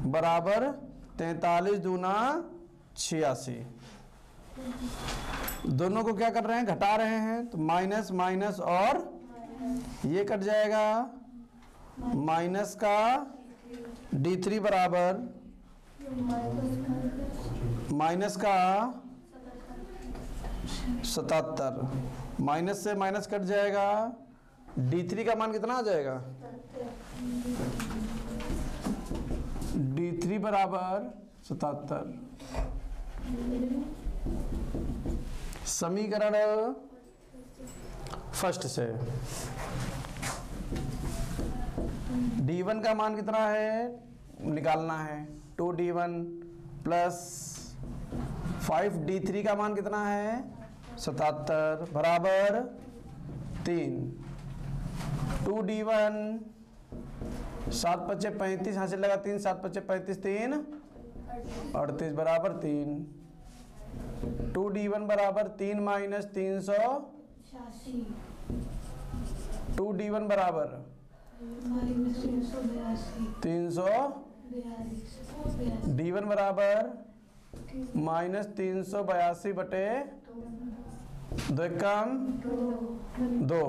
बराबर 43 दूना 86। दोनों को क्या कर रहे हैं, घटा रहे हैं, तो माइनस माइनस और ये कट जाएगा, माइनस का D3 बराबर माइनस का 77, माइनस से माइनस कट जाएगा, D3 का मान कितना आ जाएगा, D3 बराबर 77। समीकरण फर्स्ट से D1 का मान कितना है निकालना है, 2D1 प्लस 5D3 का मान कितना है 77 बराबर 3। 2D1 7 पच्चे 35 यहाँ से लगा 3, 7 पच्चे 35, 3 38 बराबर 3। 2D1 बराबर 3 माइनस 300, 2D1 बराबर 300, D1 बराबर माइनस 382 बटे 2 कम 2,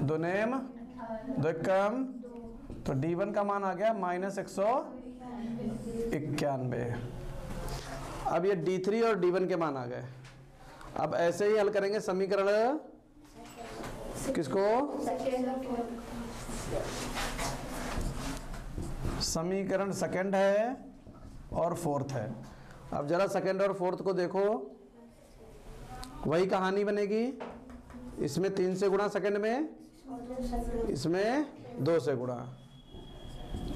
2 नेम 2 कम, तो D1 का मान आ गया माइनस 191। अब ये D3 और D1 के मान आ गए। अब ऐसे ही हल करेंगे समीकरण किसको, समीकरण सेकंड है और फोर्थ है। अब जरा सेकंड और फोर्थ को देखो, वही कहानी बनेगी, इसमें 3 से गुणा सेकंड में, इसमें 2 से गुणा,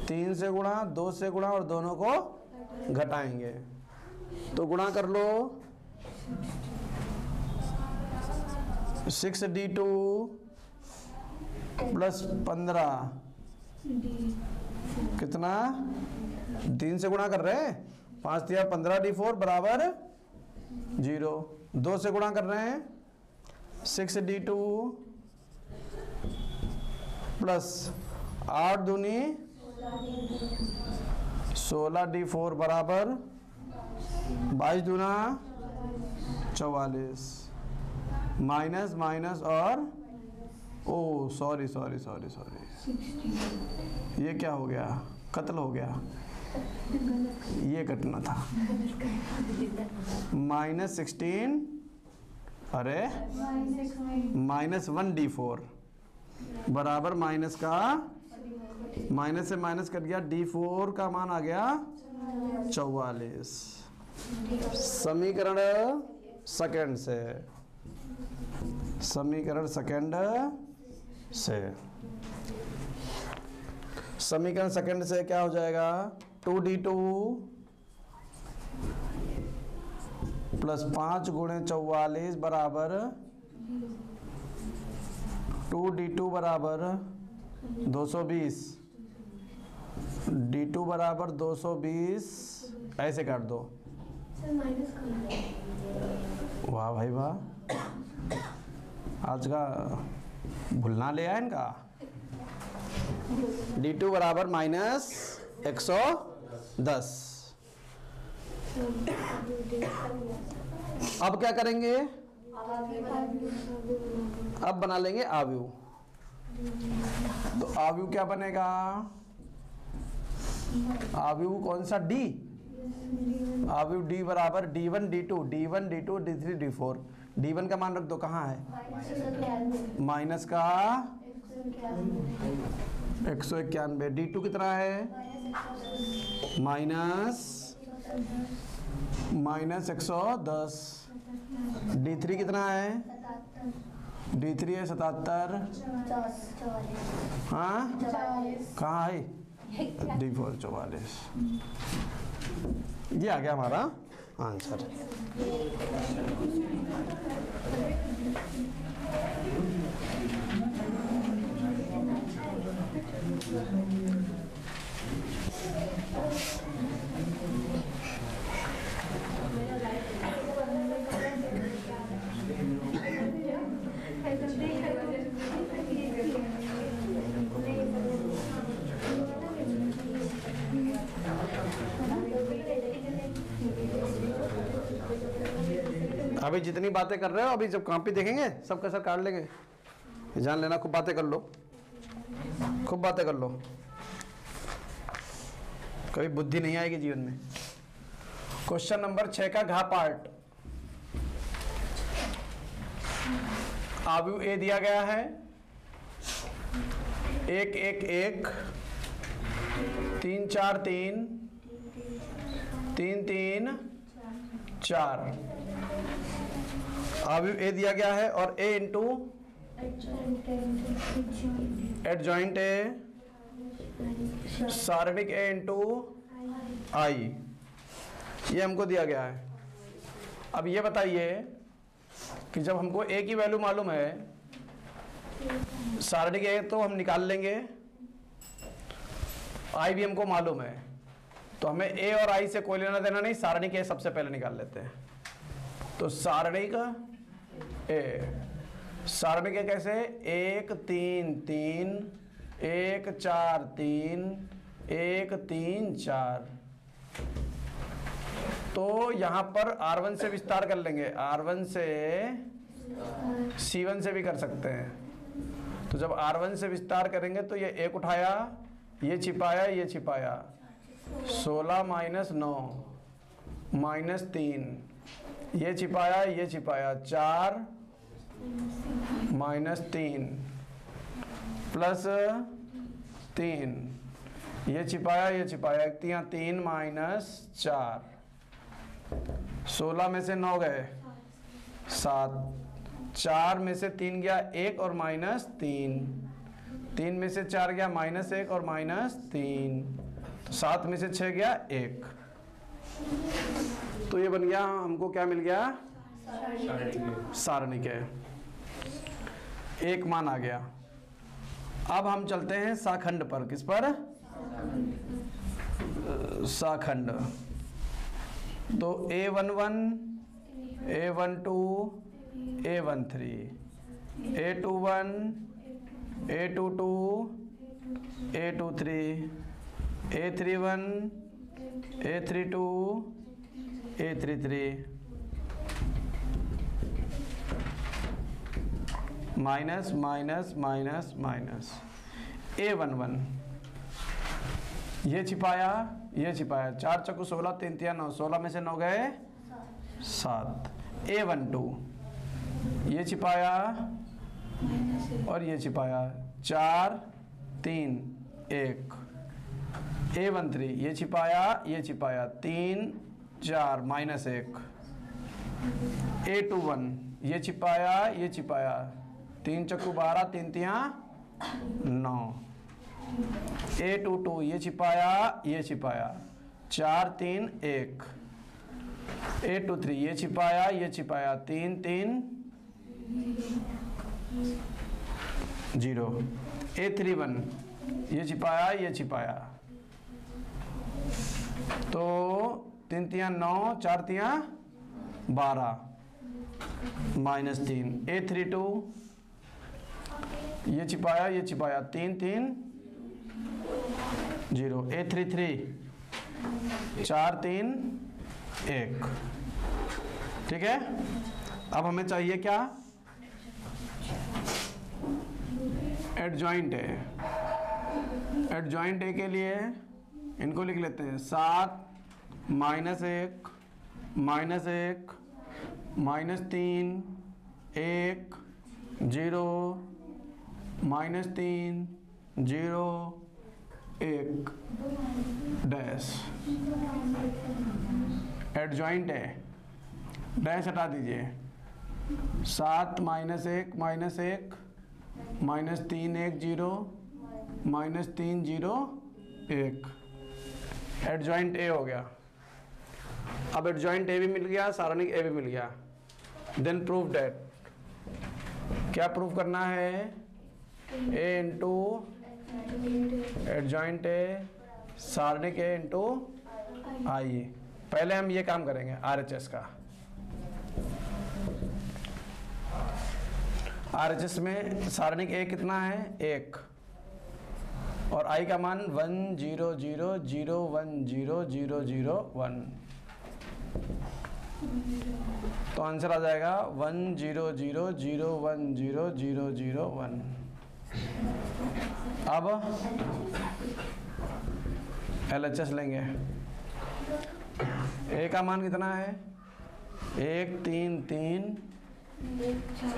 3 से गुणा 2 से गुणा और दोनों को घटाएंगे, तो गुणा कर लो 6D2 प्लस 15 कितना, 3 से गुणा कर रहे हैं, 5 दिया 15D4 बराबर 0। 2 से गुणा कर रहे हैं 6D2 प्लस 8 दूनी 16D4 बराबर 22 दूना 44, माइनस माइनस और ओ सॉरी सॉरी सॉरी सॉरी, ये क्या हो गया, कत्ल हो गया, ये कटना था, माइनस 16, अरे माइनस 1D4 बराबर माइनस का, माइनस से माइनस कट गया, D4 का मान आ गया 44। समीकरण सेकंड से, समीकरण सेकंड से, समीकरण सेकंड से क्या हो जाएगा, 2D2 प्लस 5 गुणे 44 बराबर 2D2 बराबर 220, D2 बराबर 220, ऐसे काट दो, वाह भाई वाह, आज का भूलना ले आए इनका। D2 बराबर माइनस 110। अब क्या करेंगे, अब बना लेंगे आव्यूह। तो आव्यूह क्या बनेगा, आव्यूह कौन सा, D, आव्यूह D बराबर D1 D2 D1 D2 D3 D4। D1 का मान रख दो, कहाँ है, माइनस का 191, D2 कितना है, माइनस माइनस 110, D3 कितना है, D3 है 77, हाँ कहाँ है, D4 44। ये आ गया हमारा आंसर। अभी जितनी बातें कर रहे हो, अभी जब कॉपी देखेंगे सब कैसे काट लेंगे। जान लेना, खूब बातें कर लो, खूब बातें कर लो, कभी बुद्धि नहीं आएगी जीवन में। क्वेश्चन नंबर 6 का घ पार्ट। आयु ए दिया गया है 1 1 1 3 4 3 3 3 4। आयु ए दिया गया है और ए इंटू एडजॉइंट ए, सारणिक ए इंटू आई, ये हमको दिया गया है। अब ये बताइए कि जब हमको ए की वैल्यू मालूम है, सारणिक ए तो हम निकाल लेंगे, आई भी हमको मालूम है, तो हमें ए और आई से कोई लेना देना नहीं, सारणिक ए सबसे पहले निकाल लेते हैं। तो सारणिक ए, सारणिक ए कैसे, 1 3 3 1 4 3 1 3 4। तो यहां पर R1 से विस्तार कर लेंगे, R1 से C1 से भी कर सकते हैं। तो जब R1 से विस्तार करेंगे तो ये 1 उठाया, ये छिपाया, ये छिपाया, 16 - 9 - 3, ये छिपाया, ये छिपाया, 4 - 3 प्लस 3, ये छिपाया, ये छिपाया, 3 - 4, 16 में से 9 गए 7, 4 में से 3 गया 1 और -3, 3 में से 4 गया -1 और -3, 7 में से 6 गया 1। तो ये बन गया, हमको क्या मिल गया, सारणिक है, एक मान आ गया। अब हम चलते हैं साखंड पर। किस पर, साखंड। तो A11 A12 A13 A21 A22 A23 A31 A32 A33 minus minus minus minus A11, ये छिपाया, ये छिपाया, 4 चक्कू 16, 3 3 9, 16 में से 9 गए 7। A12, ये छिपाया और ये छिपाया, 4 3 1। A13, ये छिपाया, ये छिपाया, 3 4 -1। A21, ये छिपाया, ये छिपाया, 3 चक्कू 12, 3 3 9। A22, ये छिपाया, ये छिपाया, 4 3 1। A23, ये छिपाया, ये छिपाया, 3 3 0। A31, ये छिपाया, ये छिपाया, तो 3 3 9, 4 3 12 -3। A32, ये छिपाया, ये छिपाया, 3 3 0। A33, 4 3 1। ठीक है, अब हमें चाहिए क्या, एडजॉइंट ए। एडजॉइंट ए के लिए इनको लिख लेते हैं, 7 -1 -1 -3 1 0 -3 0 1 डैश। एडजॉइंट है, डैश हटा दीजिए, 7 -1 -1 -3 1 0 -3 0 1। एडजॉइंट ए हो गया। अब एडजॉइंट ए भी मिल गया, सारणिक ए भी मिल गया। देन प्रूव डेट, क्या प्रूव करना है, ए इंटू एडजॉइंट ए, सारणिक ए इंटू आई। पहले हम ये काम करेंगे RHS का। RHS में सारणिक ए कितना है, 1, और आई का मान 1 0 0 0 1 0 0 0 1। तो आंसर आ जाएगा 100010001। अब LHS लेंगे। ए का मान कितना है? 1 3 3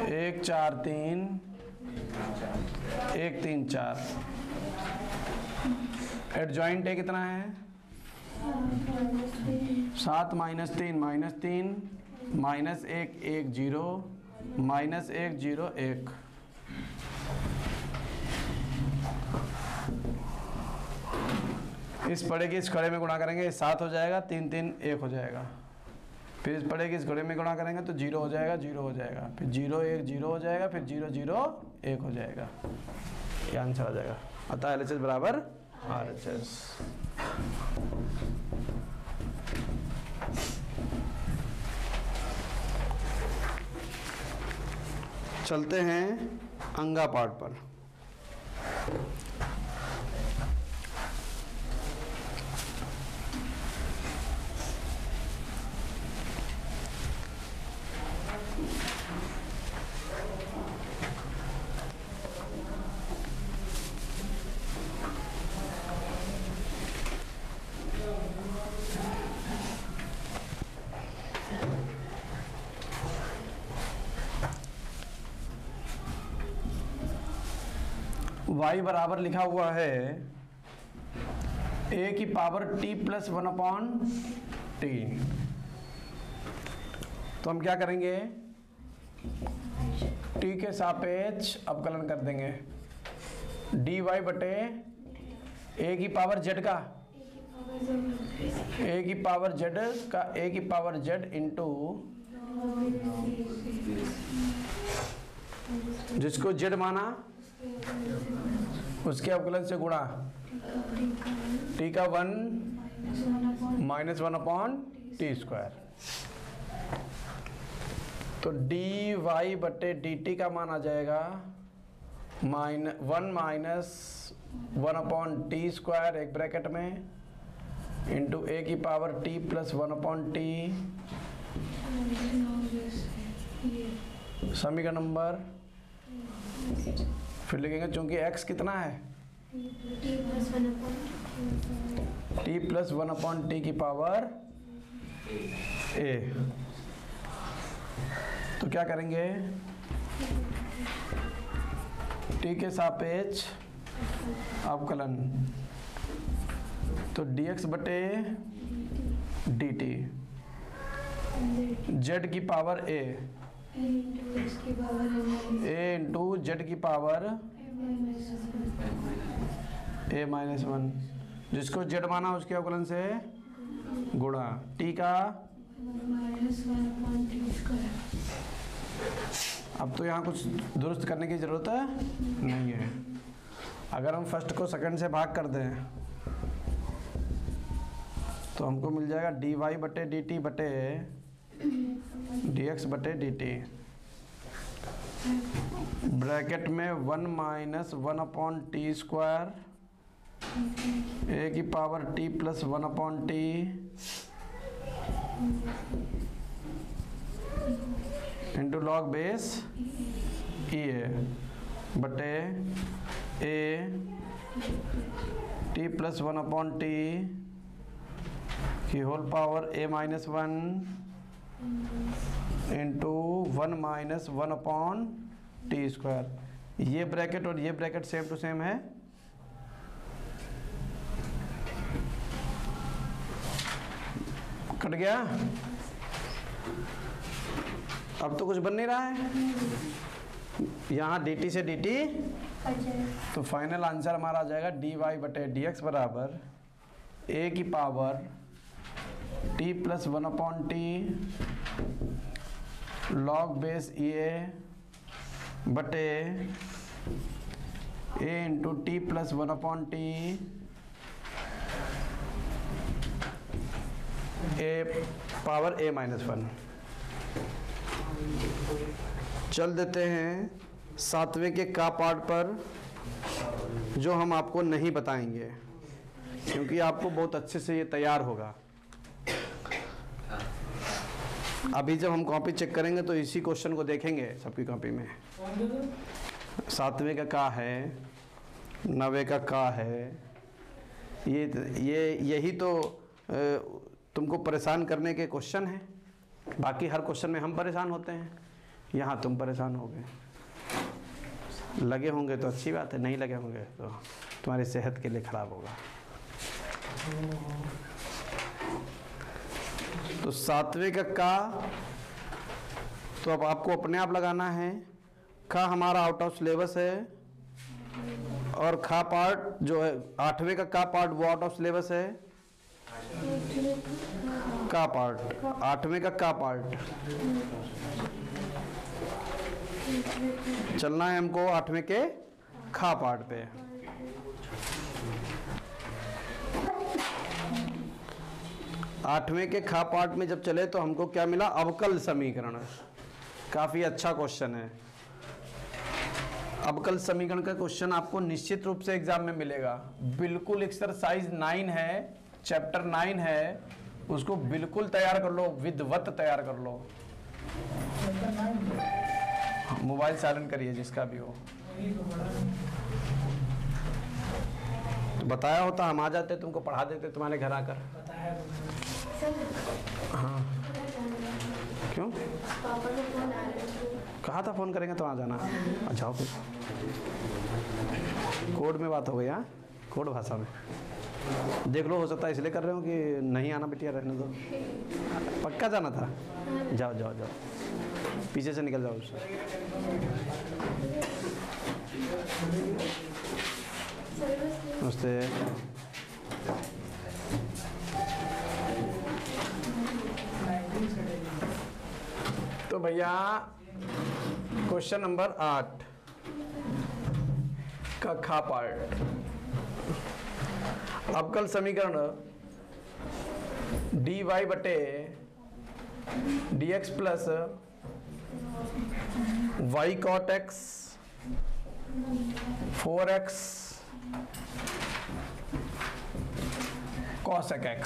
1 4 3 1 3 4। एडजॉइंट ए कितना है? 7 -3 -3 -1 1 0 -1 0 1। इस पड़े की इस खड़े में गुणा करेंगे 7 हो जाएगा, 3 3 1 हो जाएगा। फिर इस पड़े की इस घड़े में गुणा करेंगे तो 0 हो जाएगा, 0 हो जाएगा, फिर 0 1 0 हो जाएगा, फिर 0 0 1 हो जाएगा। ये आंसर आ जाएगा। अतः LHS बराबर RHS। चलते हैं अंगा पार्ट पर। y बराबर लिखा हुआ है a की पावर t + 1/t। तो हम क्या करेंगे? t के सापेक्ष अवकलन कर देंगे। dy बटे a की पावर z का a की पावर z का a की पावर z इंटू जिसको z माना उसके अवकलन से गुणा t का 1 -1/t²। तो dy बटे dt का मान आ जाएगा 1 -1/t² एक ब्रैकेट में इंटू a की पावर t + 1/t। समीकरण नंबर फिर लिखेंगे, चूंकि x कितना है? t + 1/t की पावर a। तो क्या करेंगे? t के सापेक्ष अवकलन, तो dx बटे dt z की पावर a इंटू z की पावर a-1, जिसको z माना उसके अवकलन से गुणा t का। अब तो यहाँ कुछ दुरुस्त करने की ज़रूरत नहीं है। अगर हम फर्स्ट को सेकंड से भाग कर दें तो हमको मिल जाएगा dy बटे dt बटे dx बटे dt ब्रैकेट में 1 -1/t² a की power t + 1/t into log base e a बटे a t + 1/t की whole power a-1 into 1 -1/t²। ये ब्रैकेट और ये ब्रैकेट सेम टू सेम है। कट गया। अब तो कुछ बन नहीं रहा है यहाँ dt से dt, तो फाइनल आंसर हमारा आ जाएगा dy बटे dx बराबर a की power t + 1/t log base e a बटे a into t + 1/t a power a-1। चल देते हैं 7वें के का पार्ट पर, जो हम आपको नहीं बताएंगे क्योंकि आपको बहुत अच्छे से ये तैयार होगा। अभी जब हम कॉपी चेक करेंगे तो इसी क्वेश्चन को देखेंगे सबकी कॉपी में। 7वें का है, 9वें का है, यही तो तुमको परेशान करने के क्वेश्चन हैं। बाकी हर क्वेश्चन में हम परेशान होते हैं, यहाँ तुम परेशान हो गए। लगे होंगे तो अच्छी बात है, नहीं लगे होंगे तो तुम्हारी सेहत के लिए खराब होगा। तो 7वें का तो अब आपको अपने आप लगाना है। का हमारा आउट ऑफ सिलेबस है और खा पार्ट जो है 8वें का पार्ट वो आउट ऑफ सिलेबस है। का पार्ट 8वें का पार्ट चलना है हमको 8वें के खा पार्ट पे। आठवें के खा पार्ट में जब चले तो हमको क्या मिला? अवकल समीकरण। काफी अच्छा क्वेश्चन है। अवकल समीकरण का क्वेश्चन आपको निश्चित रूप से एग्जाम में मिलेगा। बिल्कुल एक्सरसाइज 9 है, चैप्टर 9 है, उसको बिल्कुल तैयार कर लो, विधिवत तैयार कर लो। मोबाइल साइलेंट करिए जिसका भी हो। तो बताया होता हम आ जाते, तुमको पढ़ा देते तुम्हारे घर आकर। हाँ क्यों? कहा था फोन करेंगे तो आ जाना। अच्छा फिर कोड में बात हो गई। हाँ कोड भाषा में देख लो, हो सकता है इसलिए कर रहे हो कि नहीं आना बिटिया, रहने दो। पक्का जाना था? जाओ जाओ जाओ, पीछे से निकल जाओ उससे। नमस्ते। तो भैया क्वेश्चन नंबर 8 का खा पार्ट। अवकल समीकरण dy बटे dx plus y cot x 4x cos x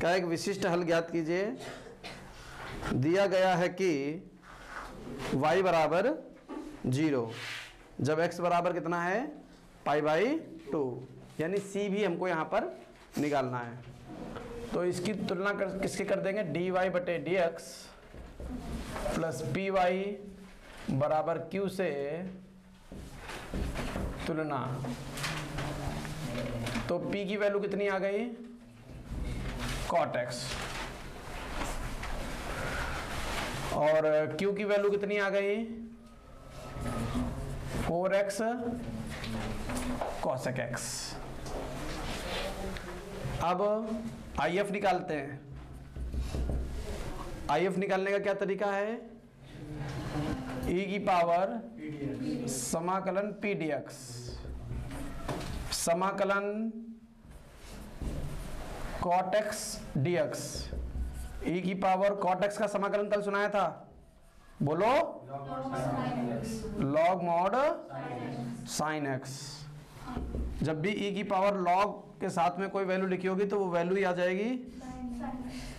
का एक विशिष्ट हल ज्ञात कीजिए। दिया गया है कि y बराबर 0 जब x बराबर कितना है? π/2, यानी c भी हमको यहाँ पर निकालना है। तो इसकी तुलना किसके कर देंगे? dy बटे dx प्लस py बराबर q से तुलना। तो p की वैल्यू कितनी आ गई? cot x। और q की वैल्यू कितनी आ गई? 4x cos x। अब IF निकालते हैं। IF निकालने का क्या तरीका है? e की पावर समाकलन p dx, समाकलन cot x dx। e की पावर cot x का समाकलन कल सुनाया था, बोलो। log mod sin x। जब भी e की पावर log के साथ में कोई वैल्यू लिखी होगी तो वो वैल्यू ही आ जाएगी।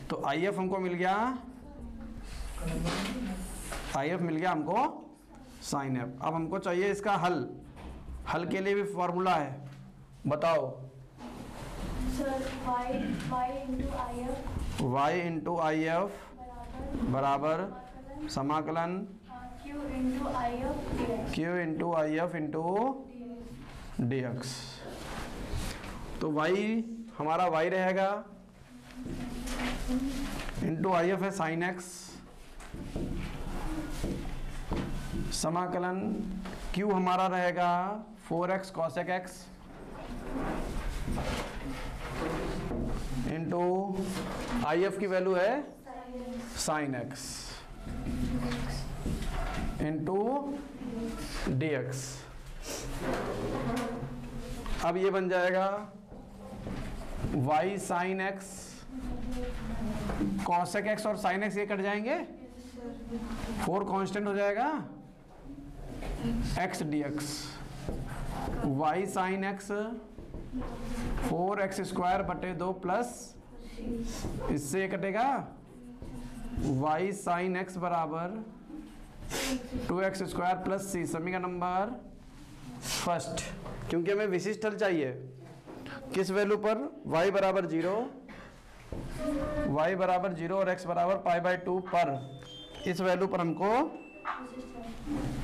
तो IF हमको मिल गया, IF मिल गया हमको sin f। अब हमको चाहिए इसका हल। हल के लिए भी फॉर्मूला है, बताओ। सर y इंटू IF बराबर समाकलन q into IF into dx। तो y हमारा y रहेगा इंटू IF है sin x, समाकलन q हमारा रहेगा 4x cos x into IF की वैल्यू है sin x इंटू dx। अब ये बन जाएगा y sin x cos x और sin x ये कट जाएंगे, 4 कांस्टेंट हो जाएगा, x dx। y sin x 4x² बटे 2 प्लस इससे ये कटेगा y साइन x बराबर 2x स्क्वायर प्लस सी, समीकरण नंबर फर्स्ट। क्योंकि हमें विशिष्ट हल चाहिए किस वैल्यू पर, y बराबर 0, y बराबर 0 और x बराबर π/2 पर, इस वैल्यू पर हमको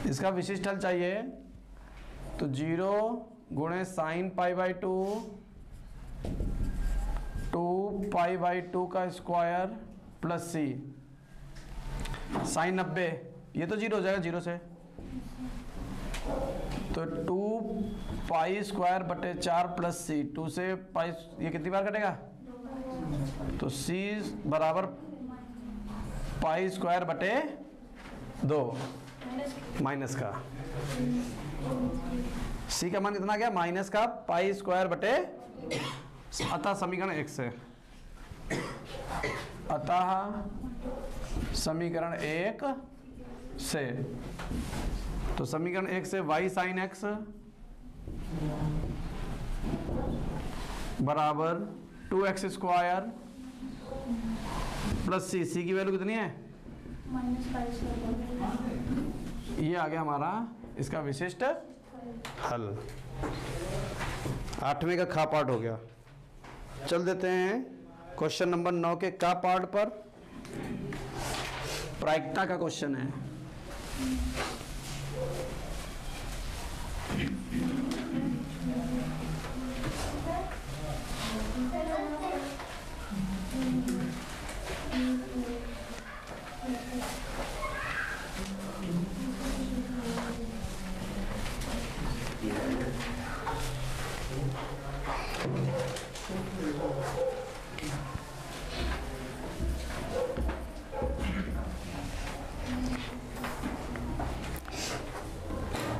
इसका विशिष्ट हल चाहिए। तो 0 गुणे साइन π/2 2π/2 का स्क्वायर प्लस सी, साइन 90, ये तो 0 हो जाएगा 0 से, तो 2 स्क्वायर बटे 4 प्लस सी, 2 से पाई ये कितनी बार कटेगा, तो सी बराबर पाई स्क्वायर बटे 2 माइनस का, सी का मान कितना गया माइनस का पाई स्क्वायर बटे, अतः समीकरण 1 से, अतः समीकरण 1 से, तो समीकरण 1 से y साइन x बराबर 2x स्क्वायर प्लस सी की वैल्यू कितनी है, ये आ गया हमारा इसका विशिष्ट हल। 8वें का खा पार्ट हो गया। चल देते हैं क्वेश्चन नंबर 9 के का पार्ट पर। प्रायिकता का क्वेश्चन है।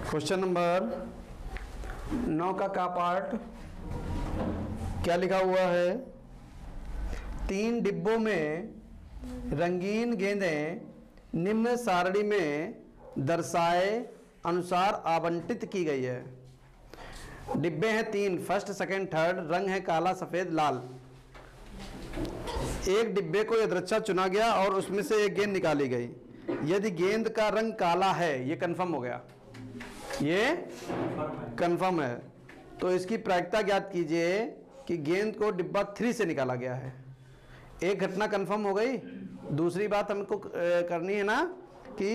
क्वेश्चन नंबर 9 का पार्ट क्या लिखा हुआ है, 3 डिब्बों में रंगीन गेंदें निम्न सारणी में दर्शाए अनुसार आवंटित की गई है। डिब्बे हैं 3, फर्स्ट सेकंड थर्ड, रंग है काला सफेद लाल। एक डिब्बे को यदृच्छा चुना गया और उसमें से एक गेंद निकाली गई। यदि गेंद का रंग काला है, ये कंफर्म हो गया, ये कंफर्म है, तो इसकी प्रायिकता ज्ञात कीजिए कि गेंद को डिब्बा 3 से निकाला गया है। एक घटना कंफर्म हो गई। दूसरी बात हमको करनी है ना कि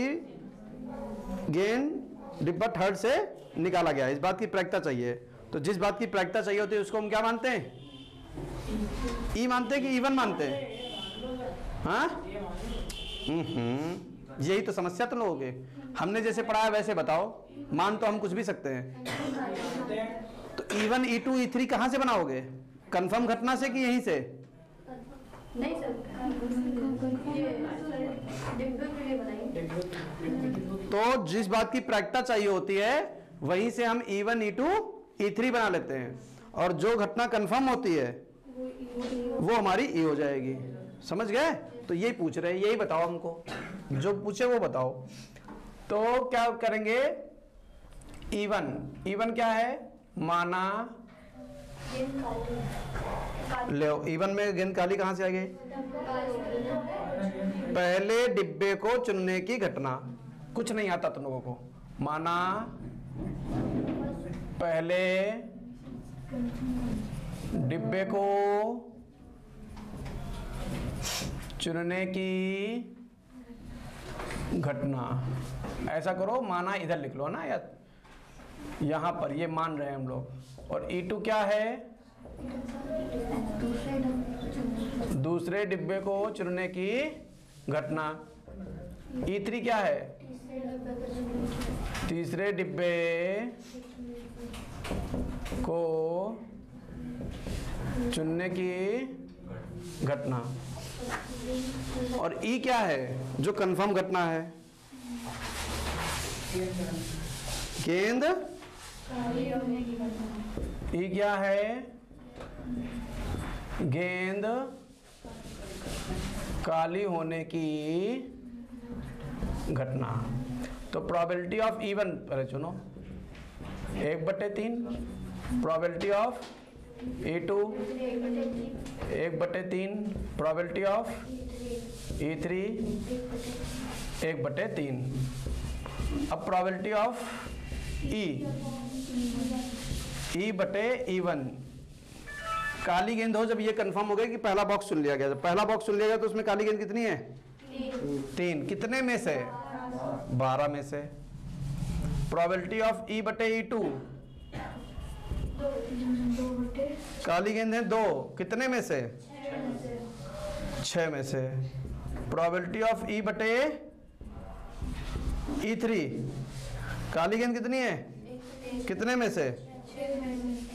गेंद डिब्बा 3rd से निकाला गया है, इस बात की प्रायिकता चाहिए। तो जिस बात की प्रायिकता चाहिए होती है उसको हम क्या मानते हैं, ई मानते हैं कि इवन मानते हैं, हाँ यही तो समस्या तुम लोगों के। हमने जैसे पढ़ाया वैसे बताओ, मान तो हम कुछ भी सकते हैं। तो E1 E2 E3 कहां से बनाओगे, कंफर्म घटना से कि यहीं से, नहीं सर, तो जिस बात की प्रायिकता चाहिए होती है वहीं से हम E1 E2 E3 बना लेते हैं, और जो घटना कंफर्म होती है वो हमारी E हो जाएगी। समझ गए? तो यही पूछ रहे हैं, यही बताओ हमको, जो पूछे वो बताओ। तो क्या करेंगे, E1 क्या है, माना ले, E1 में गेंद काली कहां से आ गई, पहले डिब्बे को चुनने की घटना। कुछ नहीं आता तुम लोगों को, माना पहले डिब्बे को चुनने की घटना। ऐसा करो, माना इधर लिख लो ना, या यहां पर ये मान रहे हैं हम लोग। और E2 क्या है, दूसरे डिब्बे को चुनने की घटना। E3 क्या है, तीसरे डिब्बे को चुनने की घटना। और E क्या है, जो कंफर्म घटना है, गेंद। E क्या है, गेंद काली होने की घटना। तो प्रोबेबिलिटी ऑफ E1 पहले चुनो, 1/3, probability of E2 1/3 probability of E3 1/3। अब प्रोबेबिलिटी ऑफ E/E1। काली गेंद हो, जब ये कंफर्म हो गया कि पहला बॉक्स चुन लिया गया, जब पहला बॉक्स चुन लिया गया तो उसमें काली गेंद कितनी है? 3। कितने में से? 12 में से। Probability of E/E2। काली गेंद है 2, कितने में से? 6 में से। Probability of E/E3। काली गेंद कितनी है? कितने में से?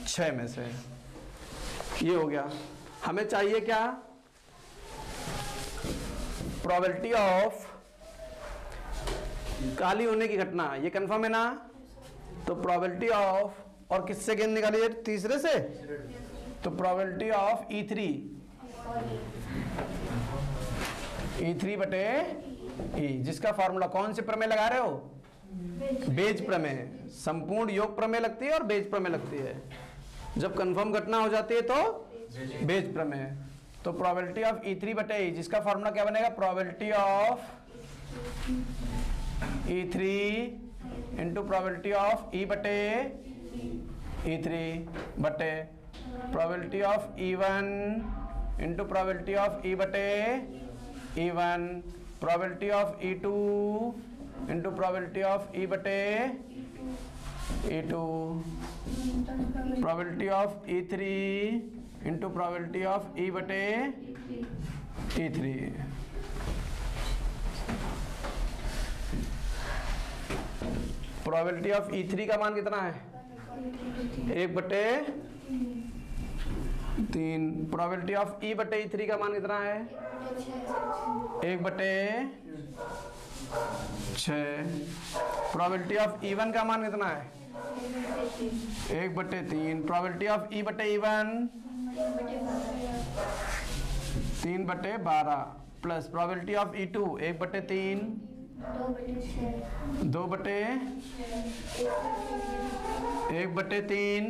6 में से। ये हो गया। हमें चाहिए क्या? प्रोबेबिलिटी ऑफ काली होने की घटना। ये कंफर्म है ना? तो प्रोबेबिलिटी ऑफ, और किससे गेंद निकाली है? तीसरे से। तो प्रोबेबिलिटी ऑफ E3 E3/E, जिसका फॉर्मूला कौन से प्रमेय लगा रहे हो? बेज प्रमेय। संपूर्ण योग प्रमेय लगती है और बेज प्रमेय लगती है। जब कंफर्म घटना हो जाती है तो बेज प्रमेय। तो प्रोबेबिलिटी ऑफ E3/E, जिसका फॉर्मूला क्या बनेगा? Probability of E3 into probability of E/E3 बटे probability of E1 into probability of E/E1, probability of E2 into probability of E/E2, probability of E3 into probability of E/E3। Probability of E3 का मान कितना है? 1/3। Probability of E/E3 का मान कितना है? 1/6। Probability of E1 का मान कितना है? 1/3। Probability of E/E1 3/12 plus probability of E2 1/3 2/1/3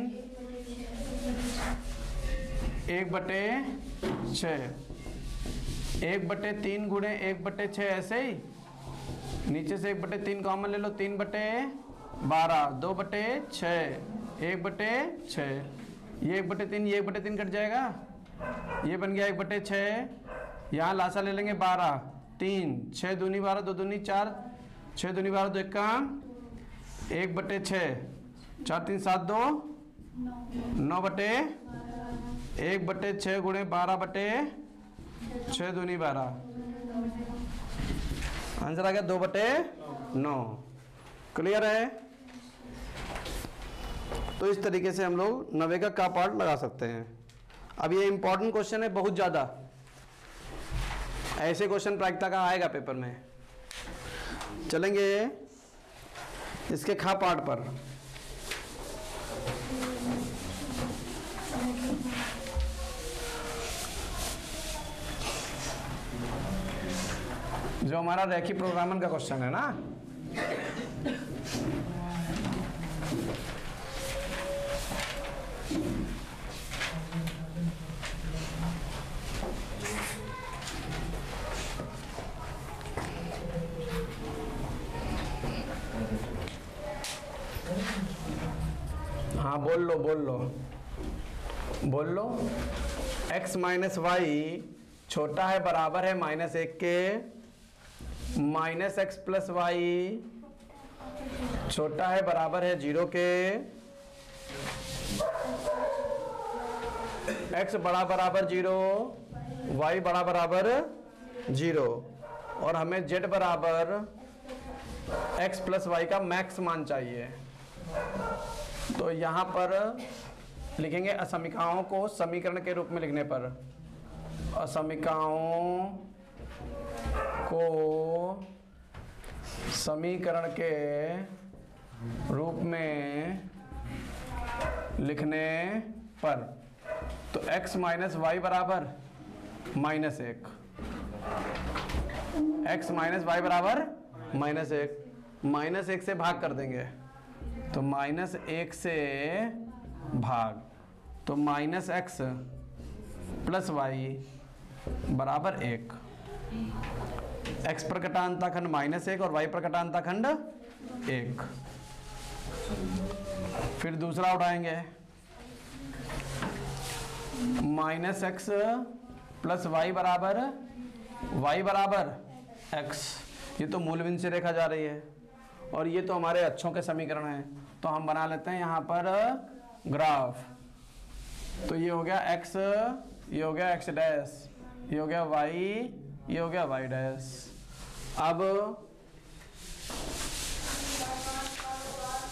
1/6। 1/3 गुणे 1/6 ऐसे ही, नीचे से 1/3 कॉमन ले लो, 3/12 2/6 1/6। ये 1/3 ये 1/3 कट जाएगा, ये बन गया 1/6। यहाँ लासा ले लेंगे 12 3 6 दूनी 12 2 दूनी 4 6 दूनी 12 2 1 1/6 4 3 7 2 9/1/6 गुणे 12/6 दूनी 12। आंसर आ गया 2/9। क्लियर है? तो इस तरीके से हम लोग 90 का पार्ट लगा सकते हैं। अब ये इंपॉर्टेंट क्वेश्चन है बहुत ज़्यादा, ऐसे क्वेश्चन प्रायिकता का आएगा पेपर में। चलेंगे इसके खा पार्ट पर। जो हमारा रैखिक प्रोग्रामन का क्वेश्चन है ना, हाँ बोल लो। x माइनस वाई छोटा है बराबर है -1 के, -x प्लस वाई छोटा है बराबर है 0 के, x बड़ा बराबर 0 y बड़ा बराबर 0 और हमें z बराबर x प्लस वाई का मैक्स मान चाहिए। तो यहाँ पर लिखेंगे असमीकाओं को समीकरण के रूप में लिखने पर, असमीकाओं को समीकरण के रूप में लिखने पर, तो x माइनस वाई बराबर -1, x माइनस वाई बराबर -1 से भाग कर देंगे, तो -1 से भाग, तो तो -x + y बराबर 1। x पर कटा अंताखंड -1 और y पर कटा अंताखंड 1। फिर दूसरा उठाएंगे, -x + y बराबर x। ये तो मूल बिंदु से रेखा जा रही है और ये तो हमारे अक्षों के समीकरण हैं, तो हम बना लेते हैं यहाँ पर ग्राफ। तो ये हो गया x, ये हो गया x डैश, ये हो गया y, ये हो गया y डैश। अब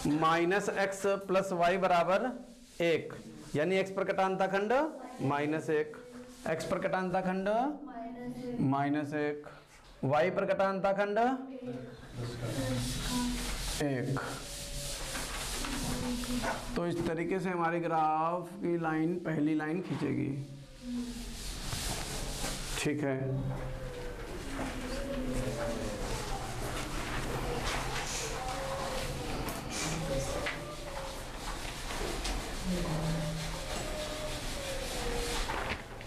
-x + y बराबर 1, यानी x पर कटा अंताखंड -1, x पर कटा अंताखंड -1, y पर कटा अंताखंड 1। तो इस तरीके से हमारे ग्राफ की लाइन, पहली लाइन खींचेगी। ठीक है,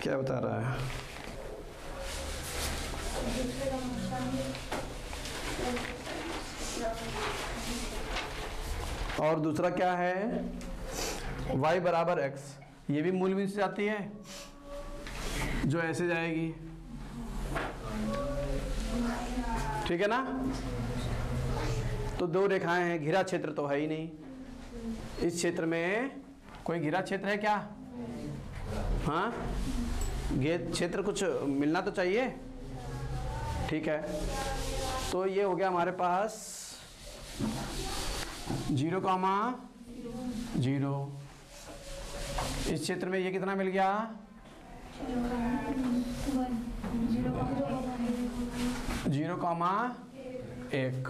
क्या बता रहा है? और दूसरा क्या है? y बराबर x। ये भी मूल बिंदु से जाती है, जो ऐसे जाएगी। ठीक है ना? तो दो रेखाएं हैं, घिरा क्षेत्र तो है ही नहीं। इस क्षेत्र में कोई घिरा क्षेत्र है क्या? हाँ, क्षेत्र कुछ मिलना तो चाहिए। ठीक है, तो ये हो गया हमारे पास 0,0। इस क्षेत्र में ये कितना मिल गया? 0,1।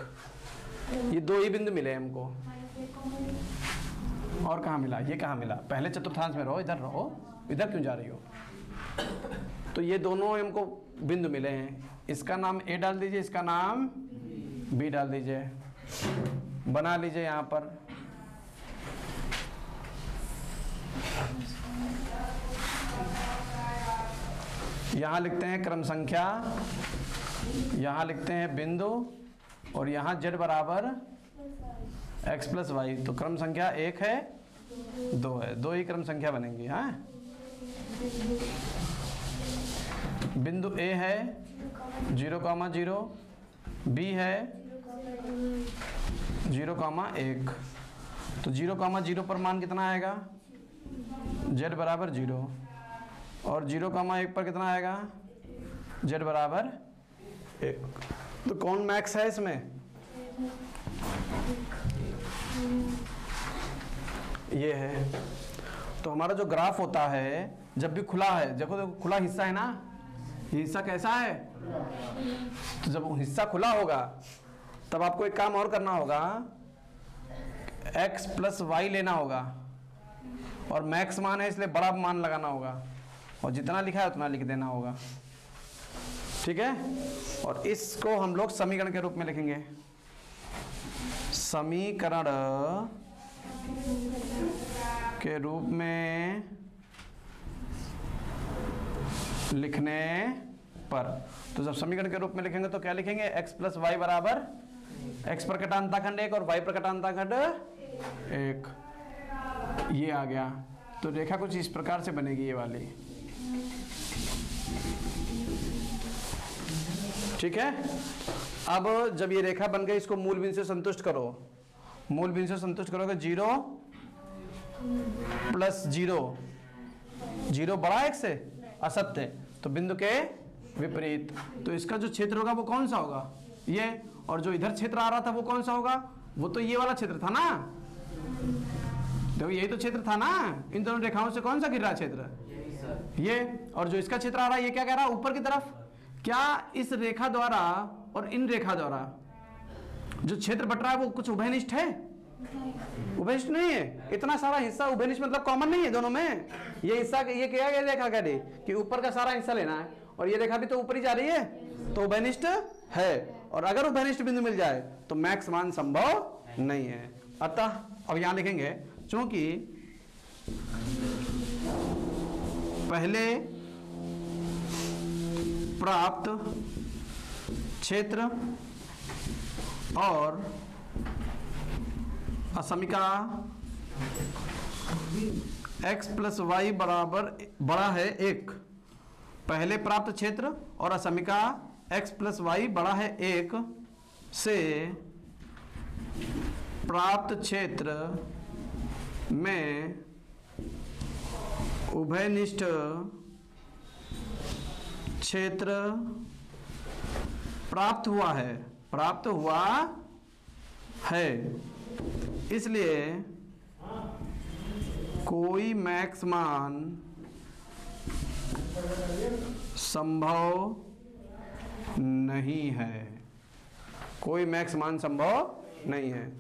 ये दो ही बिंदु मिले हमको, और कहाँ मिला? ये कहाँ मिला? पहले चतुर्थांश में रहो, इधर रहो, इधर क्यों जा रही हो? तो ये दोनों हमको बिंदु मिले हैं। इसका नाम A डाल दीजिए, इसका नाम B डाल दीजिए, बना लीजिए यहाँ पर। यहाँ लिखते हैं क्रम संख्या, यहाँ लिखते हैं बिंदु, और यहाँ z बराबर x + y। तो क्रम संख्या 1 है, 2 है, 2 ही क्रम संख्या बनेंगी। हाँ, बिंदु A है 0,0, B है 0,1। तो 0,0 पर मान कितना आएगा? z बराबर 0, और 0,1 पर कितना आएगा? z बराबर 1। तो कौन मैक्स है इसमें? ये है। तो हमारा जो ग्राफ होता है, जब भी खुला है, देखो खुला हिस्सा है ना, ये हिस्सा कैसा है? तो जब हिस्सा खुला होगा तब आपको एक काम और करना होगा, x + y लेना होगा, और मैक्स मान है इसलिए बड़ा मान लगाना होगा, और जितना लिखा है उतना लिख देना होगा। ठीक है, और इसको हम लोग समीकरण के रूप में लिखेंगे। समीकरण के रूप में लिखने पर, तो जब समीकरण के रूप में लिखेंगे तो क्या लिखेंगे? x + y बराबर x पर कटा अंताखंड 1 और y पर कटा अंताखंड 1। ये आ गया। तो रेखा कुछ इस प्रकार से बनेगी, ये वाली। ठीक है, अब जब ये रेखा बन गई, इसको मूल बिंदु से संतुष्ट करो। मूल बिंदु से संतुष्ट करोगे 0 + 0, 0 बड़ा x से असत्य, तो बिंदु के विपरीत। तो इसका जो क्षेत्र होगा वो कौन सा होगा? ये। और जो इधर क्षेत्र आ रहा था वो कौन सा होगा? वो तो ये वाला क्षेत्र था ना। देखो यही तो क्षेत्र था ना। इन दोनों रेखाओं से कौन सा गिर रहा क्षेत्र? ये। और जो इसका क्षेत्र आ रहा है, ये क्या कह रहा है? ऊपर की तरफ। क्या इस रेखा द्वारा और इन रेखा द्वारा जो क्षेत्र बट रहा है वो कुछ उभयनिष्ठ है? उभयनिष्ठ नहीं है। इतना सारा हिस्सा उभयनिष्ठ मतलब कॉमन नहीं है दोनों में। ये हिस्सा, ये क्या है? रेखा कह रही कि ऊपर का सारा हिस्सा लेना है, और ये रेखा भी तो ऊपर ही जा रही है, तो उभयनिष्ठ है। और अगर उभयनिष्ठ बिंदु मिल जाए तो मैक्स मान संभव नहीं है। अतः अब यहां लिखेंगे, चूंकि पहले प्राप्त क्षेत्र और असमीका x प्लस वाई बराबर बड़ा है 1। पहले प्राप्त क्षेत्र और असमीका x प्लस वाई बड़ा है 1 से प्राप्त क्षेत्र में उभयनिष्ठ क्षेत्र प्राप्त हुआ है। इसलिए कोई मैक्स मान संभव नहीं है। कोई मैक्स मान संभव नहीं है।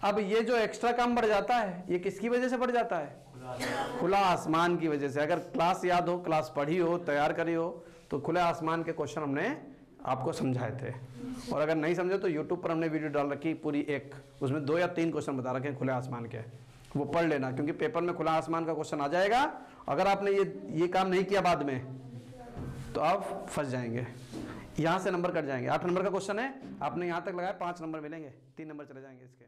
अब ये जो एक्स्ट्रा काम बढ़ जाता है, ये किसकी वजह से बढ़ जाता है? खुला आसमान की वजह से। अगर क्लास याद हो, क्लास पढ़ी हो, तैयार करी हो, तो खुले आसमान के क्वेश्चन हमने आपको समझाए थे। और अगर नहीं समझे तो यूट्यूब पर हमने वीडियो डाल रखी पूरी एक, उसमें 2 या 3 क्वेश्चन बता रखे हैं खुले आसमान के, वो पढ़ लेना, क्योंकि पेपर में खुला आसमान का क्वेश्चन आ जाएगा। अगर आपने ये काम नहीं किया बाद में तो आप फंस जाएंगे, यहाँ से नंबर कट जाएंगे। 8 नंबर का क्वेश्चन है, आपने यहाँ तक लगाया 5 नंबर मिलेंगे, 3 नंबर चले जाएंगे इसके।